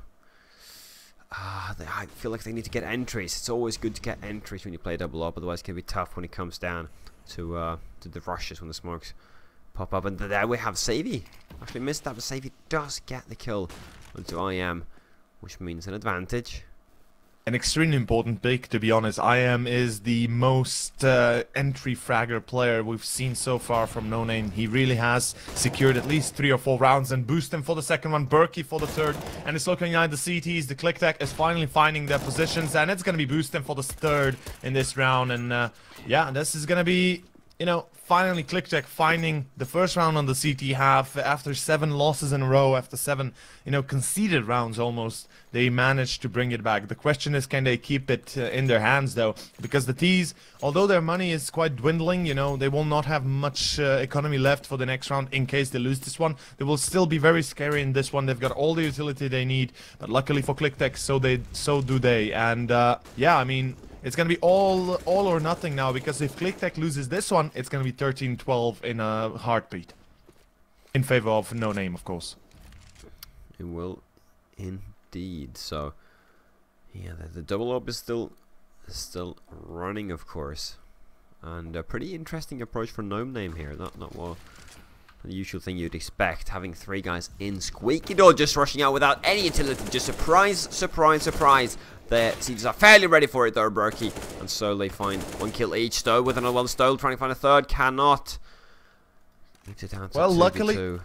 I feel like they need to get entries. It's always good to get entries when you play double up. Otherwise, it can be tough when it comes down to the rushes, when the smokes pop up. And there we have Savy. Actually missed that, but Savy does get the kill onto IM, which means an advantage. An extremely important pick, to be honest. IM is the most entry fragger player we've seen so far from NONEIM. He really has secured at least 3 or 4 rounds, and boost him for the second one, Berkey for the third, and it's looking at the CTs. The Kliktech is finally finding their positions, and it's going to be boosting for the third in this round. And yeah, this is going to be, you know, finally Kliktech finding the first round on the CT half after 7 losses in a row, after 7, you know, conceded rounds almost. They managed to bring it back. The question is, can they keep it in their hands though? Because the T's, although their money is quite dwindling, you know, they will not have much economy left for the next round in case they lose this one. They will still be very scary in this one. They've got all the utility they need, but luckily for Kliktech, so do they. And yeah, I mean, it's going to be all or nothing now, because if Kliktech loses this one, it's going to be 13-12 in a heartbeat. In favor of NONEIM, of course. It will indeed. So, yeah, the double up is still running, of course. And a pretty interesting approach for NONEIM here. Not what the usual thing you'd expect, having 3 guys in. Squeaky Door just rushing out without any utility. Just surprise. The CTs are fairly ready for it though, Berkey. And so they find 1 kill each. Stowe with another one. Stowe trying to find a third. Cannot. Keeps it down to 2v2. Luckily,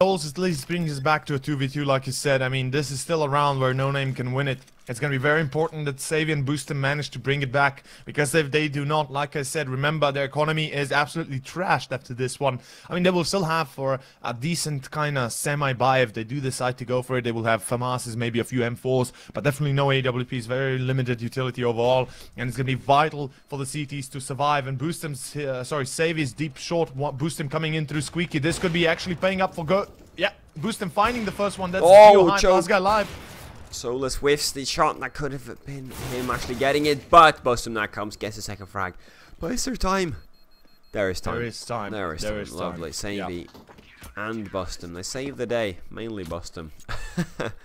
Souls at least brings us back to a 2v2, like you said. I mean, this is still a round where NONEIM can win it. It's going to be very important that Savy and Boostum manage to bring it back, because if they do not, like I said, remember, their economy is absolutely trashed after this one. I mean, they will still have for a decent kind of semi-buy if they do decide to go for it. They will have FAMASs, maybe a few M4s, but definitely no AWPs, very limited utility overall, and it's going to be vital for the CTs to survive. And Boostum's, Savy's deep short, Boostum coming in through Squeaky. This could be actually paying up for good. Yeah, Boostum finding the first one. That's last guy live. Soulless whiffs the shot, and that could have been him actually getting it, but Bustum now comes, gets a second frag. But is there time? There is time. There is time. Lovely. Savy and Bustum. They save the day. Mainly Bustum.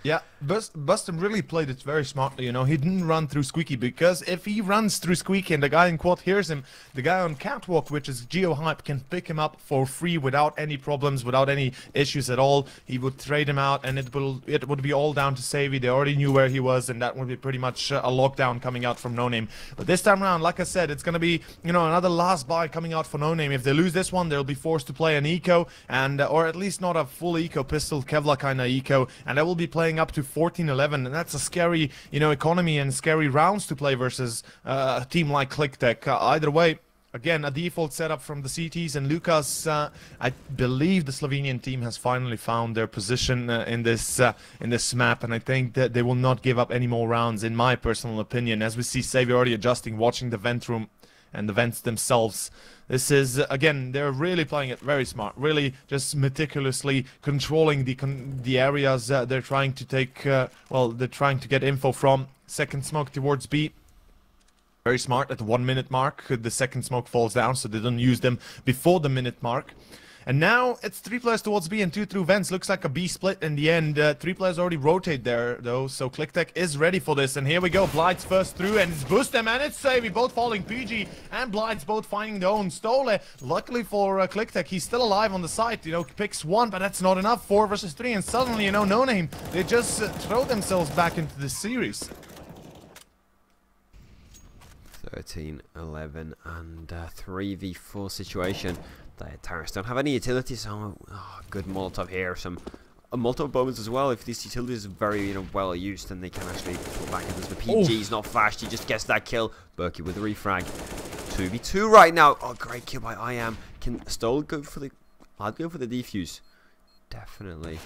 Yeah, Bustum really played it very smartly, you know. He didn't run through Squeaky, because if he runs through Squeaky and the guy in quad hears him, the guy on Catwalk, which is GeoHype, can pick him up for free without any problems, without any issues at all. He would trade him out, and it would be all down to Savy. They already knew where he was, and that would be pretty much a lockdown coming out from NONEIM. But this time around, like I said, it's going to be, you know, another last buy coming out for NONEIM. If they lose this one, they'll be forced to play an eco, and or at least not a full eco, pistol Kevlar kind of eco, and they will be playing up to 14-11, and that's a scary, you know, economy and scary rounds to play versus a team like Kliktech. Either way, again, a default setup from the CTs, and Lucas, I believe the Slovenian team has finally found their position in this map, and I think that they will not give up any more rounds, in my personal opinion. As we see Savy already adjusting, watching the vent room. and the vents themselves. This is, again, they're really playing it very smart, really just meticulously controlling the areas they're trying to take, well, they're trying to get info from. Second smoke towards B. Very smart. At the 1 minute mark, the second smoke falls down, so they don't use them before the minute mark. And now it's 3 players towards B and 2 through vents. Looks like a B split in the end. 3 players already rotate there, though, so Kliktech is ready for this. And here we go. Blights first through, and it's Boost them, and it's Savvy. Both falling. PG and Blights both finding their own. Stole, luckily for Kliktech, he's still alive on the site. You know, picks 1, but that's not enough. 4 versus 3, and suddenly, you know, NONEIM, they just throw themselves back into the series. 13, 11, and 3v4 situation. The Terrorists don't have any utilities, so good Molotov here. Some Molotov bombs as well. If these utilities are very, you know, well used, then they can actually pull back into the PG's not flashed. He just gets that kill. Berkey with the refrag. 2v2 right now. Oh, great kill by IAM. Can Stole go for the? I'd go for the defuse. Definitely.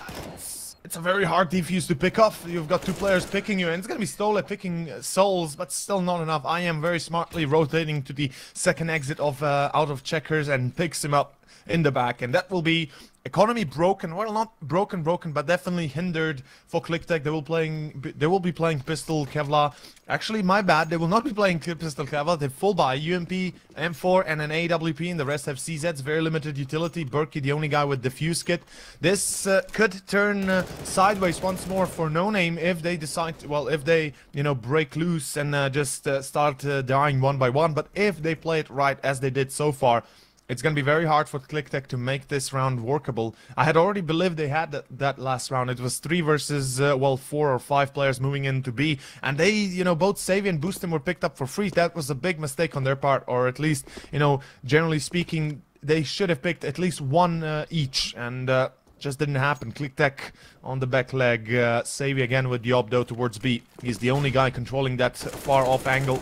It's a very hard defuse to pick off. You've got 2 players picking you, and it's going to be Stole picking Souls, but still not enough. I am very smartly rotating to the second exit of out of checkers and picks him up in the back, and that will be economy broken. Well, not broken, but definitely hindered for Kliktech. They will be playing Pistol Kevlar. Actually, my bad. They will not be playing Pistol Kevlar. They full buy UMP, M4, and an AWP, and the rest have CZs. Very limited utility. Berkey, the only guy with defuse kit. This could turn sideways once more for NONEIM if they decide to, well, if they, you know, break loose and just start dying one by one. But if they play it right as they did so far, it's going to be very hard for Kliktech to make this round workable. I had already believed they had that last round. It was 3 versus, well, 4 or 5 players moving into B. And they, you know, both Savvy and Boostem were picked up for free. That was a big mistake on their part. Or at least, you know, generally speaking, they should have picked at least 1 each. And just didn't happen. Kliktech on the back leg. Savvy again with the Obdo towards B. He's the only guy controlling that far off angle.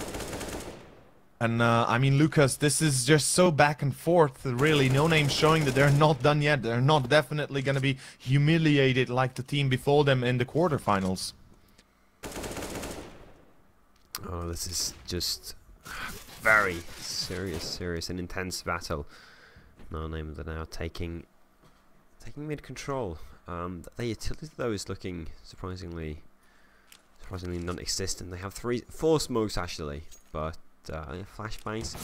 And I mean, Lucas, this is just so back and forth, really. NONEIM showing that they're not done yet. They're not definitely going to be humiliated like the team before them in the quarterfinals. Oh, this is just very serious and intense battle. NONEIM are now taking mid control. The utility though is looking surprisingly non-existent. They have 4 smokes actually, but flashbangs,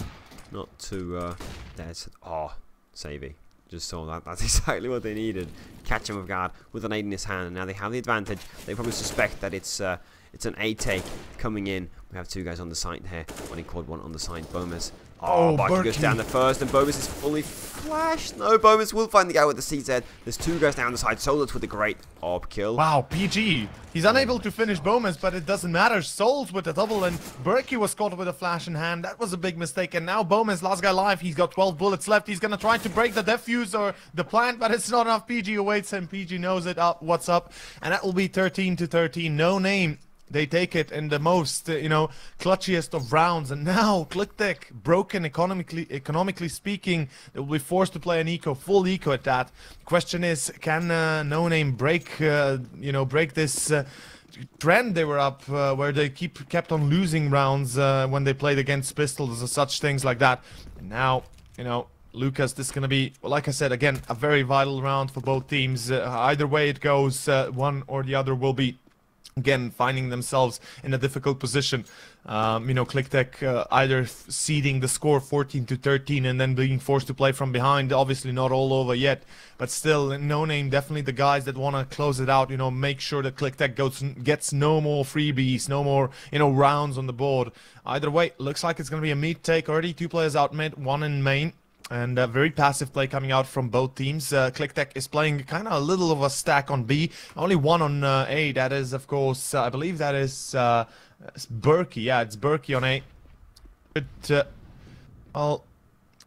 not too dead. Oh, Savvy. Just saw that. That's exactly what they needed. Catch him off guard with an 8 in his hand, and now they have the advantage. They probably suspect that it's an A take coming in. We have 2 guys on the site here. When he called 1 on the side, Bomas. Oh, Barker goes down the first, and Bomas is fully flashed. No, Bomas will find the guy with the CZ. There's 2 guys down the side. Souls with a great AWP kill. Wow, PG. He's unable to finish Bomas, but it doesn't matter. Souls with a double, and Berkey was caught with a flash in hand. That was a big mistake. And now Bomas, last guy live. He's got 12 bullets left. He's going to try to break the defuse or the plant, but it's not enough. PG awaits him. PG knows it. What's up? And that will be 13 to 13. NONEIM. They take it in the most, you know, clutchiest of rounds. And now Kliktech, broken economically speaking, they will be forced to play an eco, full eco at that. Question is, can NONEIM break, you know, break this trend they were up, where they kept on losing rounds when they played against pistols or such things like that. And now, you know, Lucas, this is going to be, well, like I said, again, a very vital round for both teams. Either way it goes, one or the other will be, again, finding themselves in a difficult position. You know, Kliktech either ceding the score 14 to 13 and then being forced to play from behind. Obviously not all over yet, but still, NONEIM definitely the guys that want to close it out, you know, make sure that Kliktech gets no more freebies, no more, you know, rounds on the board. Either way, looks like it's going to be a mid take already. 2 players out mid, 1 in main. And very passive play coming out from both teams. Kliktech is playing kind of a little of a stack on B. Only 1 on A. That is, of course, I believe that is Berkey. Yeah, it's Berkey on A. But, well,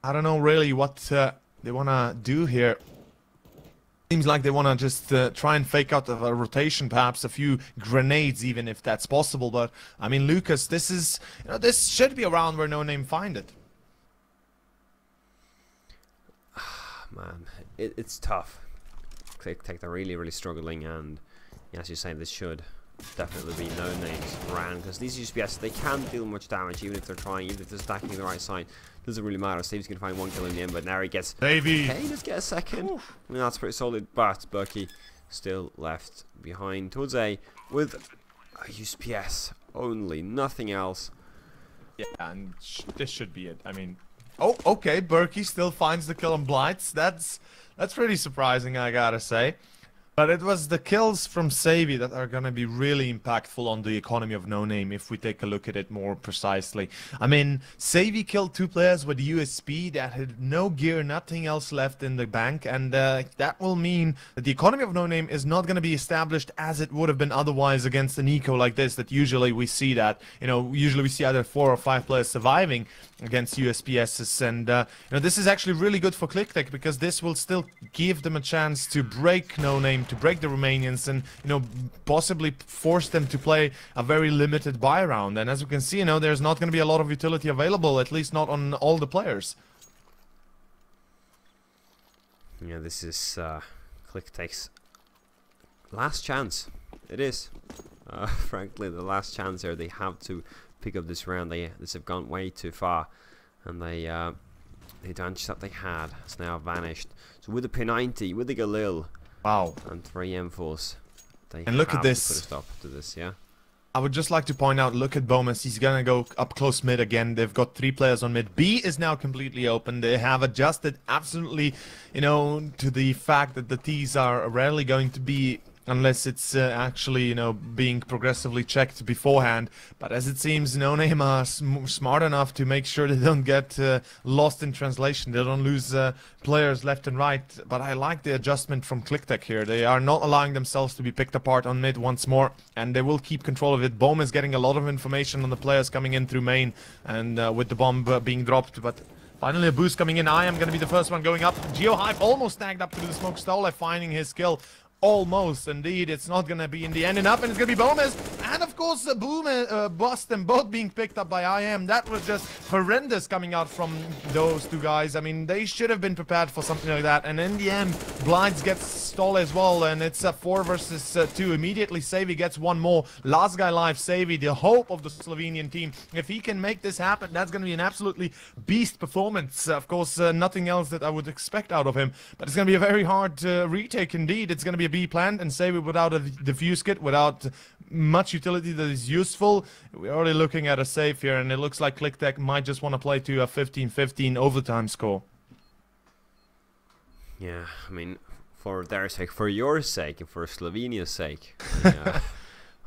I don't know really what they want to do here. Seems like they want to just try and fake out a rotation, perhaps a few grenades, even if that's possible. But, I mean, Lucas, this is, you know, this should be a round where NONEIM find it. Man, it's tough. Kliktech, they're really struggling, and as you say, this should definitely be NONEIM's round, because these USPS, they can't deal much damage even if they're trying, even if they're stacking the right side. Doesn't really matter. Steve's gonna find one kill in the end, but now he gets. Davey. Hey, let's get a second. I mean, that's pretty solid, but Bucky still left behind. Towards A with a USPS only, nothing else. Yeah, and this should be it. I mean, oh, okay. Berkey still finds the kill on Blights. That's pretty surprising, I gotta say. But it was the kills from Savy that are going to be really impactful on the economy of NONEIM if we take a look at it more precisely. I mean, Savy killed 2 players with USP that had no gear, nothing else left in the bank, and that will mean that the economy of NONEIM is not going to be established as it would have been otherwise against an eco like this, that usually we see that, you know, usually we see either 4 or 5 players surviving against USPSs, and you know, this is actually really good for Kliktech because this will still give them a chance to break NONEIM, to break the Romanians, and you know, possibly force them to play a very limited buy round. And as we can see, you know, there's not going to be a lot of utility available, at least not on all the players. Yeah, this is Kliktech's last chance. It is, frankly, the last chance here. They have to pick up this round. This have gone way too far, and the advantage that they had has now vanished. So with the P90, with the Galil, wow, and 3 M4s, they and look have at this. to put a stop to this. Yeah, I would just like to point out, look at Bomas. He's gonna go up close mid again. They've got 3 players on mid. B is now completely open. They have adjusted absolutely, you know, to the fact that the T's are rarely going to be, unless it's actually, you know, being progressively checked beforehand. But as it seems, NONEIM are smart enough to make sure they don't get lost in translation. They don't lose players left and right. But I like the adjustment from Kliktech here. They are not allowing themselves to be picked apart on mid once more, and they will keep control of it. Bohm is getting a lot of information on the players coming in through main, and with the bomb being dropped, but finally a boost coming in. I am going to be the first one going up. GeoHype almost tagged up through the smoke. Stole finding his kill. Almost, indeed. It's not gonna be in the end enough, and it's gonna be Bomas, and of course Boom, Bust, and both being picked up by IM. That was just horrendous coming out from those 2 guys. I mean, they should have been prepared for something like that, and in the end, Blinds gets stole as well, and it's a 4 versus 2. Immediately, Savy gets 1 more. Last guy live, Savy, the hope of the Slovenian team. If he can make this happen, that's gonna be an absolutely beast performance. Of course, nothing else that I would expect out of him, but it's gonna be a very hard retake indeed. It's gonna be a B plant, and Savy without a diffuse kit, without much utility that is useful. We're already looking at a save here, and it looks like Kliktech might just want to play to a 15-15 overtime score. yeah. I mean, for their sake, for your sake, and for Slovenia's sake,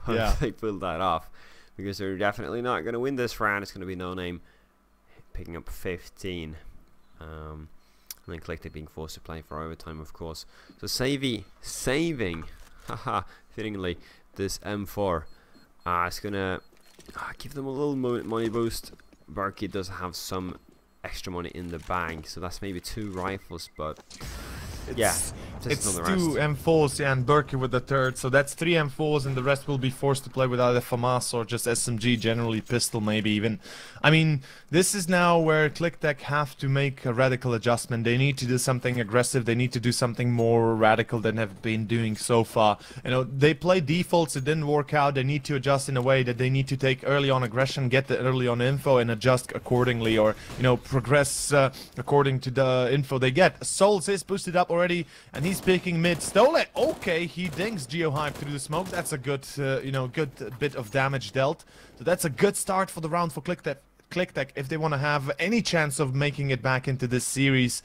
Yeah. they pulled that off, because they're definitely not going to win this round. It's going to be NONEIM picking up 15. And then Kliktech being forced to play for overtime, of course. So Savy saving, haha, fittingly, this M4. It's gonna give them a little money boost. Berkey does have some extra money in the bank, so that's maybe 2 rifles, but yeah, it's 2 M4s, yeah, and Berkey with the 3rd, so that's 3 M4s, and the rest will be forced to play with either FAMAS or just SMG, generally pistol maybe even. I mean, this is now where Kliktech have to make a radical adjustment. They need to do something aggressive, they need to do something more radical than have been doing so far. You know, they play defaults, it didn't work out, they need to adjust in a way that they need to take early on aggression, get the early on info, and adjust accordingly, or, you know, progress according to the info they get. Souls is boosted up already, and he's picking mid. Stole it. Okay, he dings GeoHype through the smoke. That's a good, you know, good bit of damage dealt. So that's a good start for the round for Kliktech if they want to have any chance of making it back into this series.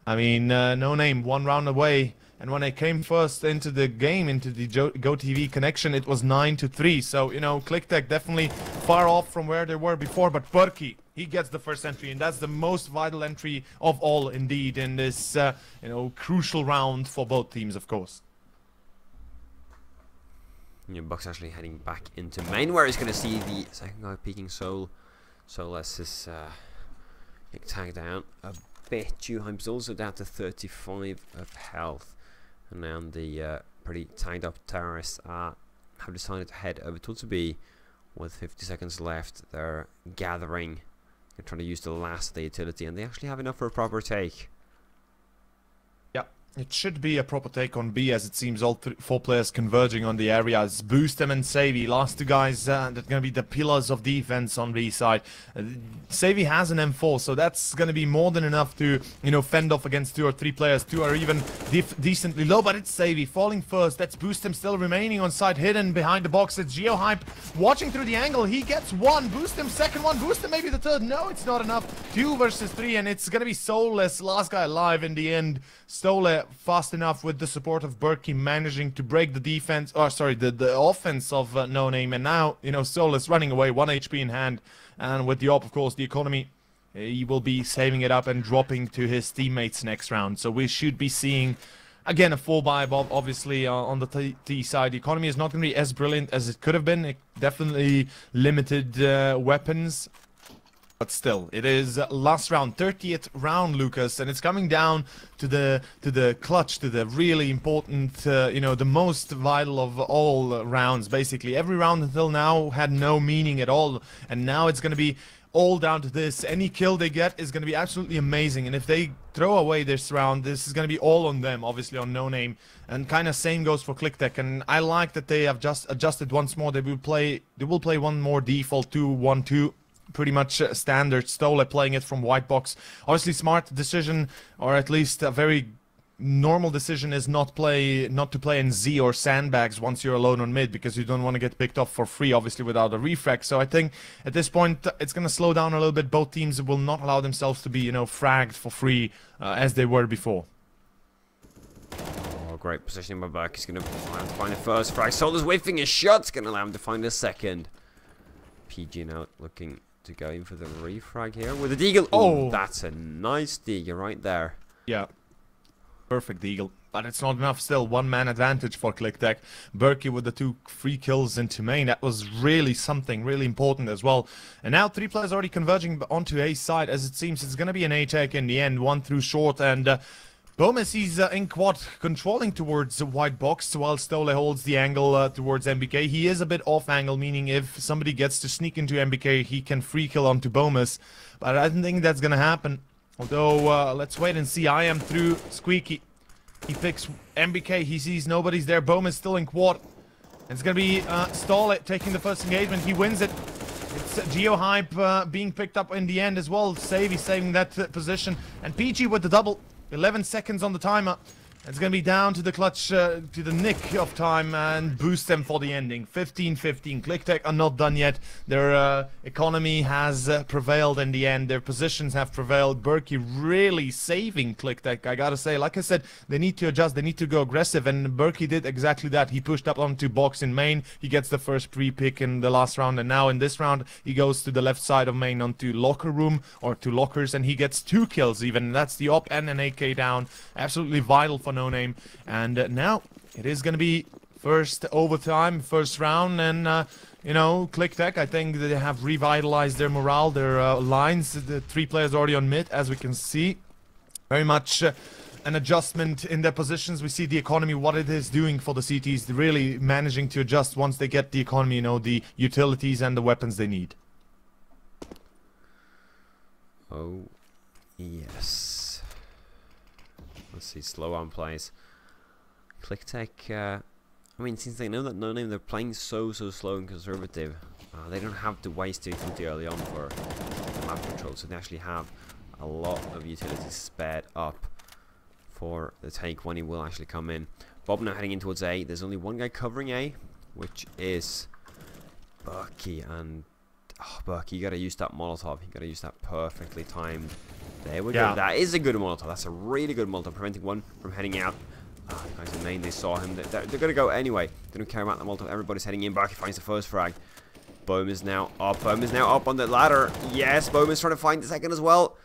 I mean, NONEIM 1 round away, and when they came first into the game, into the GoTV connection, it was 9-3. So, you know, Kliktech definitely far off from where they were before, but Berkey, he gets the first entry, and that's the most vital entry of all, indeed, in this, you know, crucial round for both teams, of course. Yeah, Buck's actually heading back into main, where he's going to see the second guy peeking Soul. Soulless is getting tagged down a bit. GeoHype's also down to 35 of health, and now the pretty tagged up terrorists have decided to head over towards B with 50 seconds left. They're gathering. They're trying to use the last of the utility, and they actually have enough for a proper take. Yep, It should be a proper take on B, as it seems all four players converging on the areas. Boostem and Savy, last two guys that are going to be the pillars of defense on B side. Savy has an M4, so that's going to be more than enough to, you know, fend off against 2 or 3 players. 2 are even decently low, but it's Savy falling first. That's Boostem still remaining on side, hidden behind the box. It's GeoHype watching through the angle. He gets 1. Boostem second one. Boostem maybe the third. No, it's not enough. 2 versus 3, and it's going to be Soulless. Last guy alive in the end. Stole fast enough with the support of Berkey, managing to break the defense, or sorry, the offense of NONEIM, and now, you know, Soulless running away, 1 HP in hand, and with the op, of course, the economy, he will be saving it up and dropping to his teammates next round. So we should be seeing, again, a full buy, Bob, obviously, on the T side. The economy is not going to be as brilliant as it could have been. It definitely limited weapons. But still, it is last round, 30th round, Lucas, and it's coming down to the clutch, to the really important, you know, the most vital of all rounds. Basically, every round until now had no meaning at all, and now it's going to be all down to this. Any kill they get is going to be absolutely amazing, and if they throw away this round, this is going to be all on them, obviously on NONEIM, and kind of same goes for Kliktech. And I like that they have just adjusted once more. They will play one more default 2-1-2. Pretty much standard. Stole playing it from white box. Obviously smart decision, or at least a very normal decision, is not to play in Z or sandbags once you're alone on mid, because you don't want to get picked off for free, obviously, without a refrag. So I think at this point it's going to slow down a little bit. Both teams will not allow themselves to be, you know, fragged for free as they were before. Oh, great positioning by back. He's going to find the first frag. Soldier's whiffing his shot's going to allow him to find a second. PG now looking to go in for the refrag here with a deagle. Oh, that's a nice deagle right there. Yeah, perfect deagle, but it's not enough still. 1-man advantage for Kliktech. Berkey with the 2 free kills into main. That was really something, really important as well. And now 3 players already converging onto A side, as it seems it's going to be an A take in the end. 1 through short, and Bomis, he's in quad, controlling towards the white box, while Stole holds the angle towards MBK. He is a bit off angle, meaning if somebody gets to sneak into MBK, he can free kill onto Bomis. But I don't think that's going to happen. Although, let's wait and see. I am through Squeaky. He picks MBK. He sees nobody's there. Bomis still in quad. It's going to be Stole taking the first engagement. He wins it. It's GeoHype being picked up in the end as well. Savy saving that position. And PG with the double. 11 seconds on the timer. It's going to be down to the clutch, to the nick of time, and boost them for the ending. 15-15. Kliktech are not done yet. Their economy has prevailed in the end. Their positions have prevailed. Berkey really saving Kliktech, I gotta say. Like I said, they need to adjust. They need to go aggressive, and Berkey did exactly that. He pushed up onto box in main. He gets the first pre-pick in the last round, and now in this round, he goes to the left side of main onto locker room, or to lockers, and he gets 2 kills even. That's the op and an AK down. Absolutely vital for NONEIM. And now it is going to be first overtime, first round, and you know, Kliktech, I think they have revitalized their morale, their lines. The 3 players already on mid, as we can see. Very much an adjustment in their positions. We see the economy, what it is doing for the CTs, really managing to adjust once they get the economy, you know, the utilities and the weapons they need. Oh, yes. Let's see, slow on plays. Kliktech, I mean, since they know that NONEIM, they're playing so slow and conservative, they don't have to waste utility early on for map control, so they actually have a lot of utilities spared up for the take when he will actually come in. Bob now heading in towards A. There's only one guy covering A, which is Berkey, and Berkey, you gotta use that Molotov. You gotta use that perfectly timed. There we go. That is a good Molotov. That's a really good Molotov, preventing one from heading out. The guys in main, they saw him. They're gonna go anyway. They don't care about the Molotov. Everybody's heading in. Berkey finds the first frag. Bohm is now up. Bohm is now up on the ladder. Yes, Bohm is trying to find the second as well.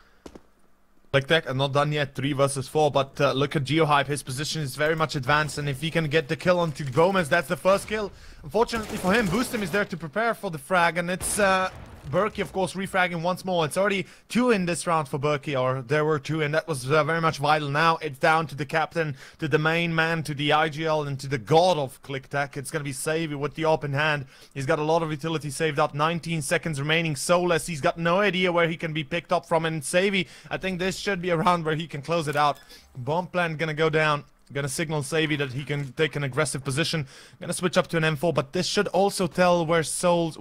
Kliktech are not done yet, 3 versus 4, but look at GeoHype. His position is very much advanced, and if he can get the kill onto Gomez, that's the first kill. Unfortunately for him, Boostem is there to prepare for the frag, and it's Berkey, of course, refragging once more. It's already 2 in this round for Berkey, or there were 2, and that was very much vital. Now it's down to the captain, to the main man, to the IGL, and to the god of Kliktech. It's going to be Savy with the open hand. He's got a lot of utility saved up. 19 seconds remaining. Soulless, he's got no idea where he can be picked up from. And Savy, I think this should be a round where he can close it out. Bomb plant going to go down. Gonna signal Savy that he can take an aggressive position. Gonna switch up to an M4, but this should also tell where Souls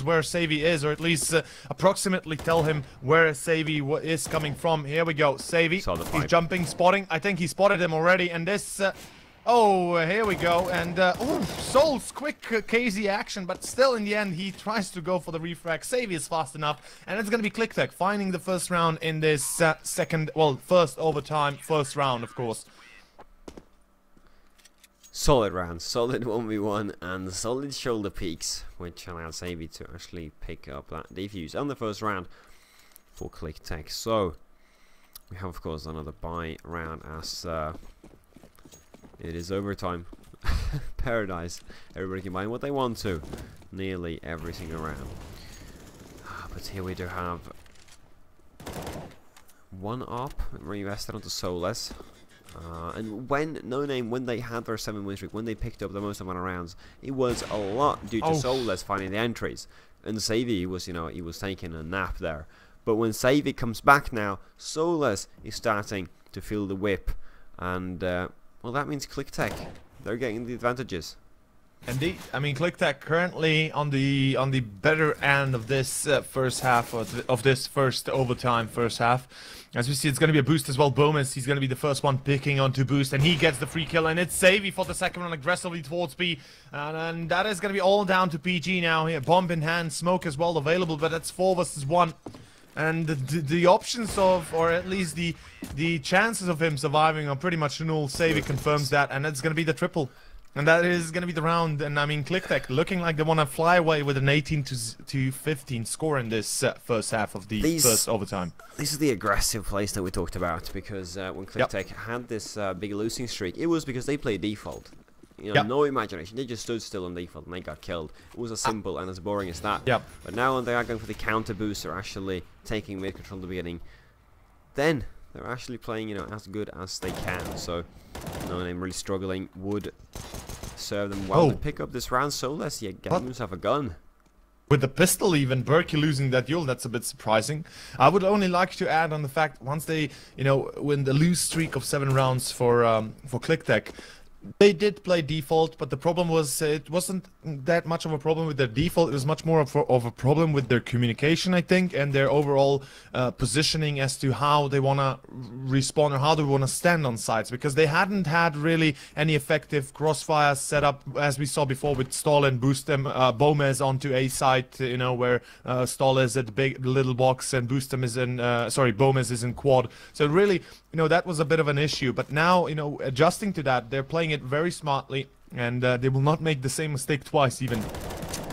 where Savy is, or at least approximately tell him where Savy is coming from. Here we go, Savy. He's jumping, spotting. I think he spotted him already, and this. Here we go, and Souls, quick KZ action, but still in the end he tries to go for the refrag. Savy is fast enough, and it's gonna be Kliktech finding the first round in this first overtime, first round, of course. Solid round, solid 1v1, and solid shoulder peaks, which allowed Savy to actually pick up that defuse on the first round for Kliktech. So, we have, of course, another bye round as it is overtime. Paradise. Everybody can buy what they want to, nearly every single round. But here we do have one up, reinvested onto Soulless. And when NONEIM, when they had their 7-win streak, when they picked up the most amount of rounds, it was a lot due to Soulless finding the entries. And Savy was, he was taking a nap there. But when Savy comes back now, Soulless is starting to feel the whip. And, well, that means Kliktech. They're getting the advantages. Indeed, I mean Kliktech currently on the better end of this first half of this first overtime first half. As we see, it's going to be a boost as well. Bomis, he's going to be the first one picking onto boost, and he gets the free kill, and it's Savy for the second one aggressively towards B, and that is going to be all down to PG now here. Bomb in hand, smoke as well available, but that's 4 versus 1. And the options of, or at least the chances of him surviving are pretty much null. Savy confirms that, and it's going to be the triple. And that is going to be the round, and I mean Kliktech looking like they want to fly away with an 18-15 score in this first half of the first overtime. This is the aggressive place that we talked about, because when Kliktech had this big losing streak, it was because they played default. No imagination. They just stood still on default and they got killed. It was as simple and as boring as that. But now when they are going for the counter boost, they're actually taking mid control at the beginning. Then they're actually playing, as good as they can. So NONEIM really struggling would serve them well to pick up this round. Soulless, getting himself a gun. With the pistol even, Berkey losing that duel, that's a bit surprising. I would only like to add on the fact, once they, win the lose streak of 7 rounds for Kliktech, they did play default, but the problem was it wasn't that much of a problem with their default. It was much more of a problem with their communication, I think, and their overall positioning as to how they want to respawn or how they want to stand on sites, because they hadn't had really any effective crossfire setup, as we saw before with Stall and Boost them Bomez onto A site, where Stall is at the big little box and Boost them is in Bomez is in quad. So really, that was a bit of an issue. But now, adjusting to that, they're playing it very smartly, and they will not make the same mistake twice even.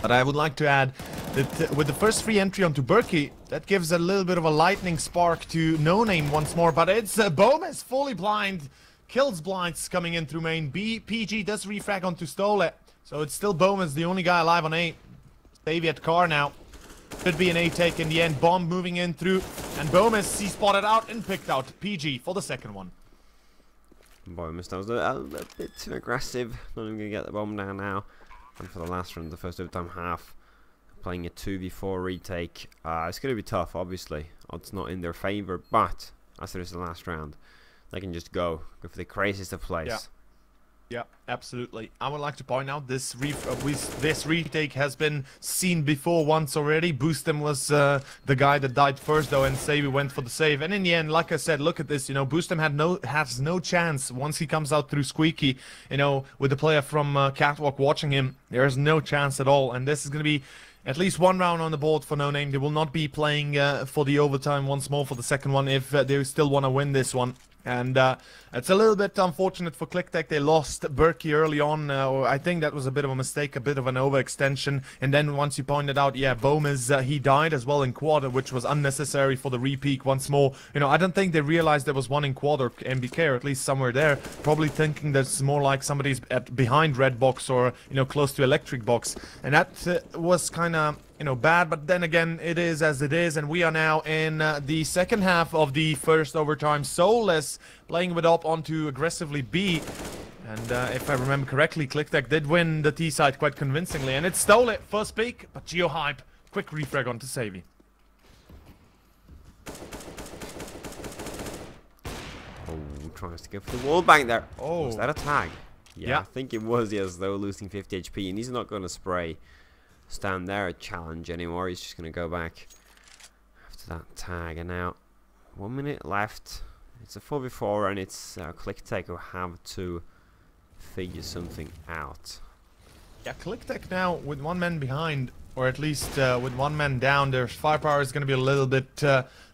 But I would like to add that with the first free entry onto Berkey, that gives a little bit of a lightning spark to NONEIM once more. But it's Bomez fully blind, kills blinds coming in through main. PG does refrag onto Stole, so it's still Bomez, the only guy alive on A. Savy at car now. Could be an A take in the end. Bomb moving in through, and Bomez, he spotted out and picked out PG for the second one. Bomez, that was a bit too aggressive. Not even going to get the bomb down now. And for the last round, the first overtime half, playing a 2v4 retake. It's going to be tough, obviously. Odds not in their favour, but as it is the last round, they can just go for the craziest of plays. Yeah, absolutely. I would like to point out this retake has been seen before once already. Boostem was the guy that died first though, and Savy went for the save. And in the end, like I said, look at this. Boostem has no chance once he comes out through Squeaky. With the player from Catwalk watching him, there is no chance at all. And this is going to be at least one round on the board for NONEIM. They will not be playing for the overtime once more for the second one if they still want to win this one. And it's a little bit unfortunate for Kliktech. They lost Berkey early on. I think that was a bit of a mistake, a bit of an overextension. And then once you pointed out, Bomez, he died as well in quad, which was unnecessary for the repeak once more. I don't think they realized there was one in quad or MBK, or at least somewhere there. Probably thinking that's more like somebody's behind red box or, close to electric box. And that was kind of you know, bad, but then again, it is as it is, and we are now in the second half of the first overtime. Soulless playing with up onto aggressively B, and if I remember correctly, Kliktech did win the T side quite convincingly, and it stole it first peak, but GeoHype, quick refrag onto Savvy. Tries to go for the wall bang there. Oh, Was that a tag? Yeah. I think it was, yes, though, losing 50 HP, and he's not going to stand there a challenge anymore. He's just going to go back after that tag, and now 1 minute left. It's a 4v4, and it's Kliktech who have to figure something out. Yeah, Kliktech now with one man behind, or at least with one man down. Their firepower is going to be a little bit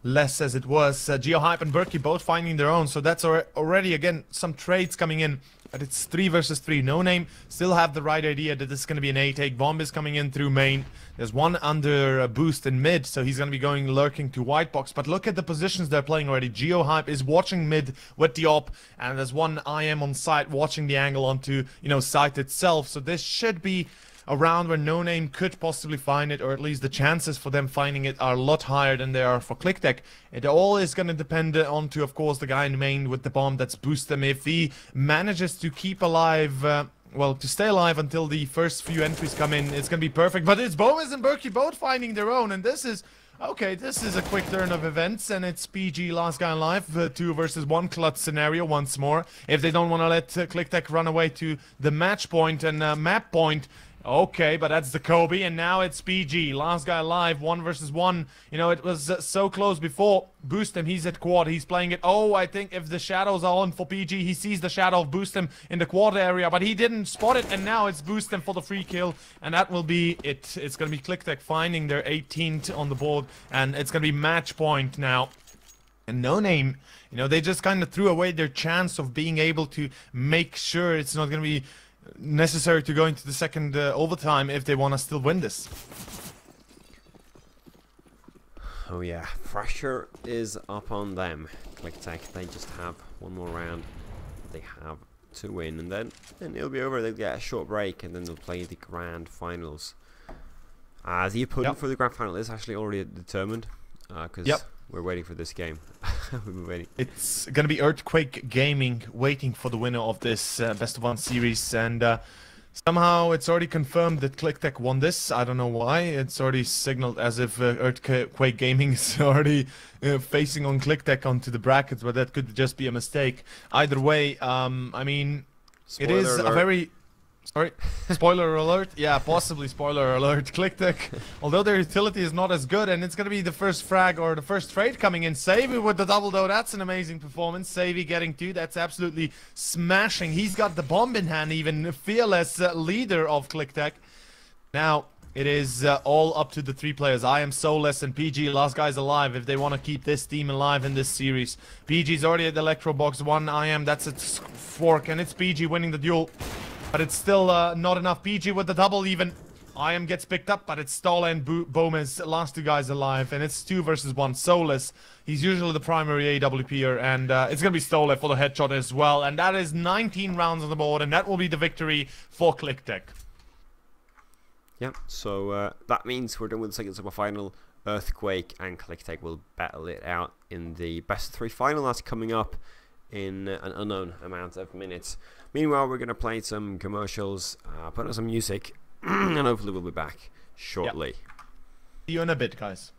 less as it was. GeoHype and Berkey both finding their own, so that's already, again, some trades coming in. But it's 3 versus 3. NONEIM still have the right idea that this is going to be an A-take. Bomb is coming in through main. There's one under boost in mid, so he's going to be going lurking to white box. But look at the positions they're playing already. GeoHype is watching mid with the op, and there's one IM on site watching the angle onto, you know, site itself. So this should be a round where NONEIM could possibly find it, or at least the chances for them finding it are a lot higher than they are for Kliktech. It all is going to depend on to, of course, the guy in main with the bomb that's boost them. If he manages to keep alive, well, to stay alive until the first few entries come in, it's going to be perfect. But it's Bomas and Berkey both finding their own, and this is... Okay, this is a quick turn of events, and it's PG last guy alive, 2 versus 1 clutch scenario once more. If they don't want to let Kliktech run away to the match point and map point. Okay, but that's the Kobe, and now it's PG. Last guy alive, 1 versus 1. You know, it was so close before. Boost him, he's at quad, he's playing it. Oh, I think if the shadows are on for PG, he sees the shadow of Boost him in the quad area, but he didn't spot it, and now it's Boost him for the free kill, and that will be it. It's going to be Kliktech finding their 18th on the board, and it's going to be match point now. And NONEIM, you know, they just kind of threw away their chance of being able to make sure it's not going to be necessary to go into the second overtime if they want to still win this. Oh yeah, pressure is up on them. Kliktech, they just have one more round they have to win, and then it'll be over. They'll get a short break, and then they'll play the grand finals. The opponent for the grand final is actually already determined, because we're waiting for this game. We've been waiting. It's gonna be Earthquake Gaming waiting for the winner of this best of 1 series, and somehow it's already confirmed that Kliktech won this. I don't know why. It's already signaled as if Earthquake Gaming is already facing on Kliktech onto the brackets, but that could just be a mistake. Either way, I mean, Spoiler it is alert. a very... Sorry, spoiler alert. Yeah, possibly spoiler alert. Kliktech, although their utility is not as good, and it's going to be the first frag or the first trade coming in. Savvy with the double, though. That's an amazing performance. Savvy getting 2. That's absolutely smashing. He's got the bomb in hand, even fearless leader of Kliktech. Now, it is all up to the 3 players. I am Soulless and PG, last guys alive, if they want to keep this team alive in this series. PG's already at the Electro Box 1. I am, that's a fork, and it's PG winning the duel. But it's still not enough. PG with the double even. IM gets picked up, but it's Stola and Bomas, last 2 guys alive. And it's 2 versus 1. Soulless. He's usually the primary AWPer. And it's going to be Stola for the headshot as well. And that is 19 rounds on the board. And that will be the victory for Kliktech. Yeah, so that means we're done with the second semi-final. Earthquake and Kliktech will battle it out in the best of 3 final. That's coming up in an unknown amount of minutes. Meanwhile, we're going to play some commercials, put on some music, and hopefully we'll be back shortly. See you in a bit, guys.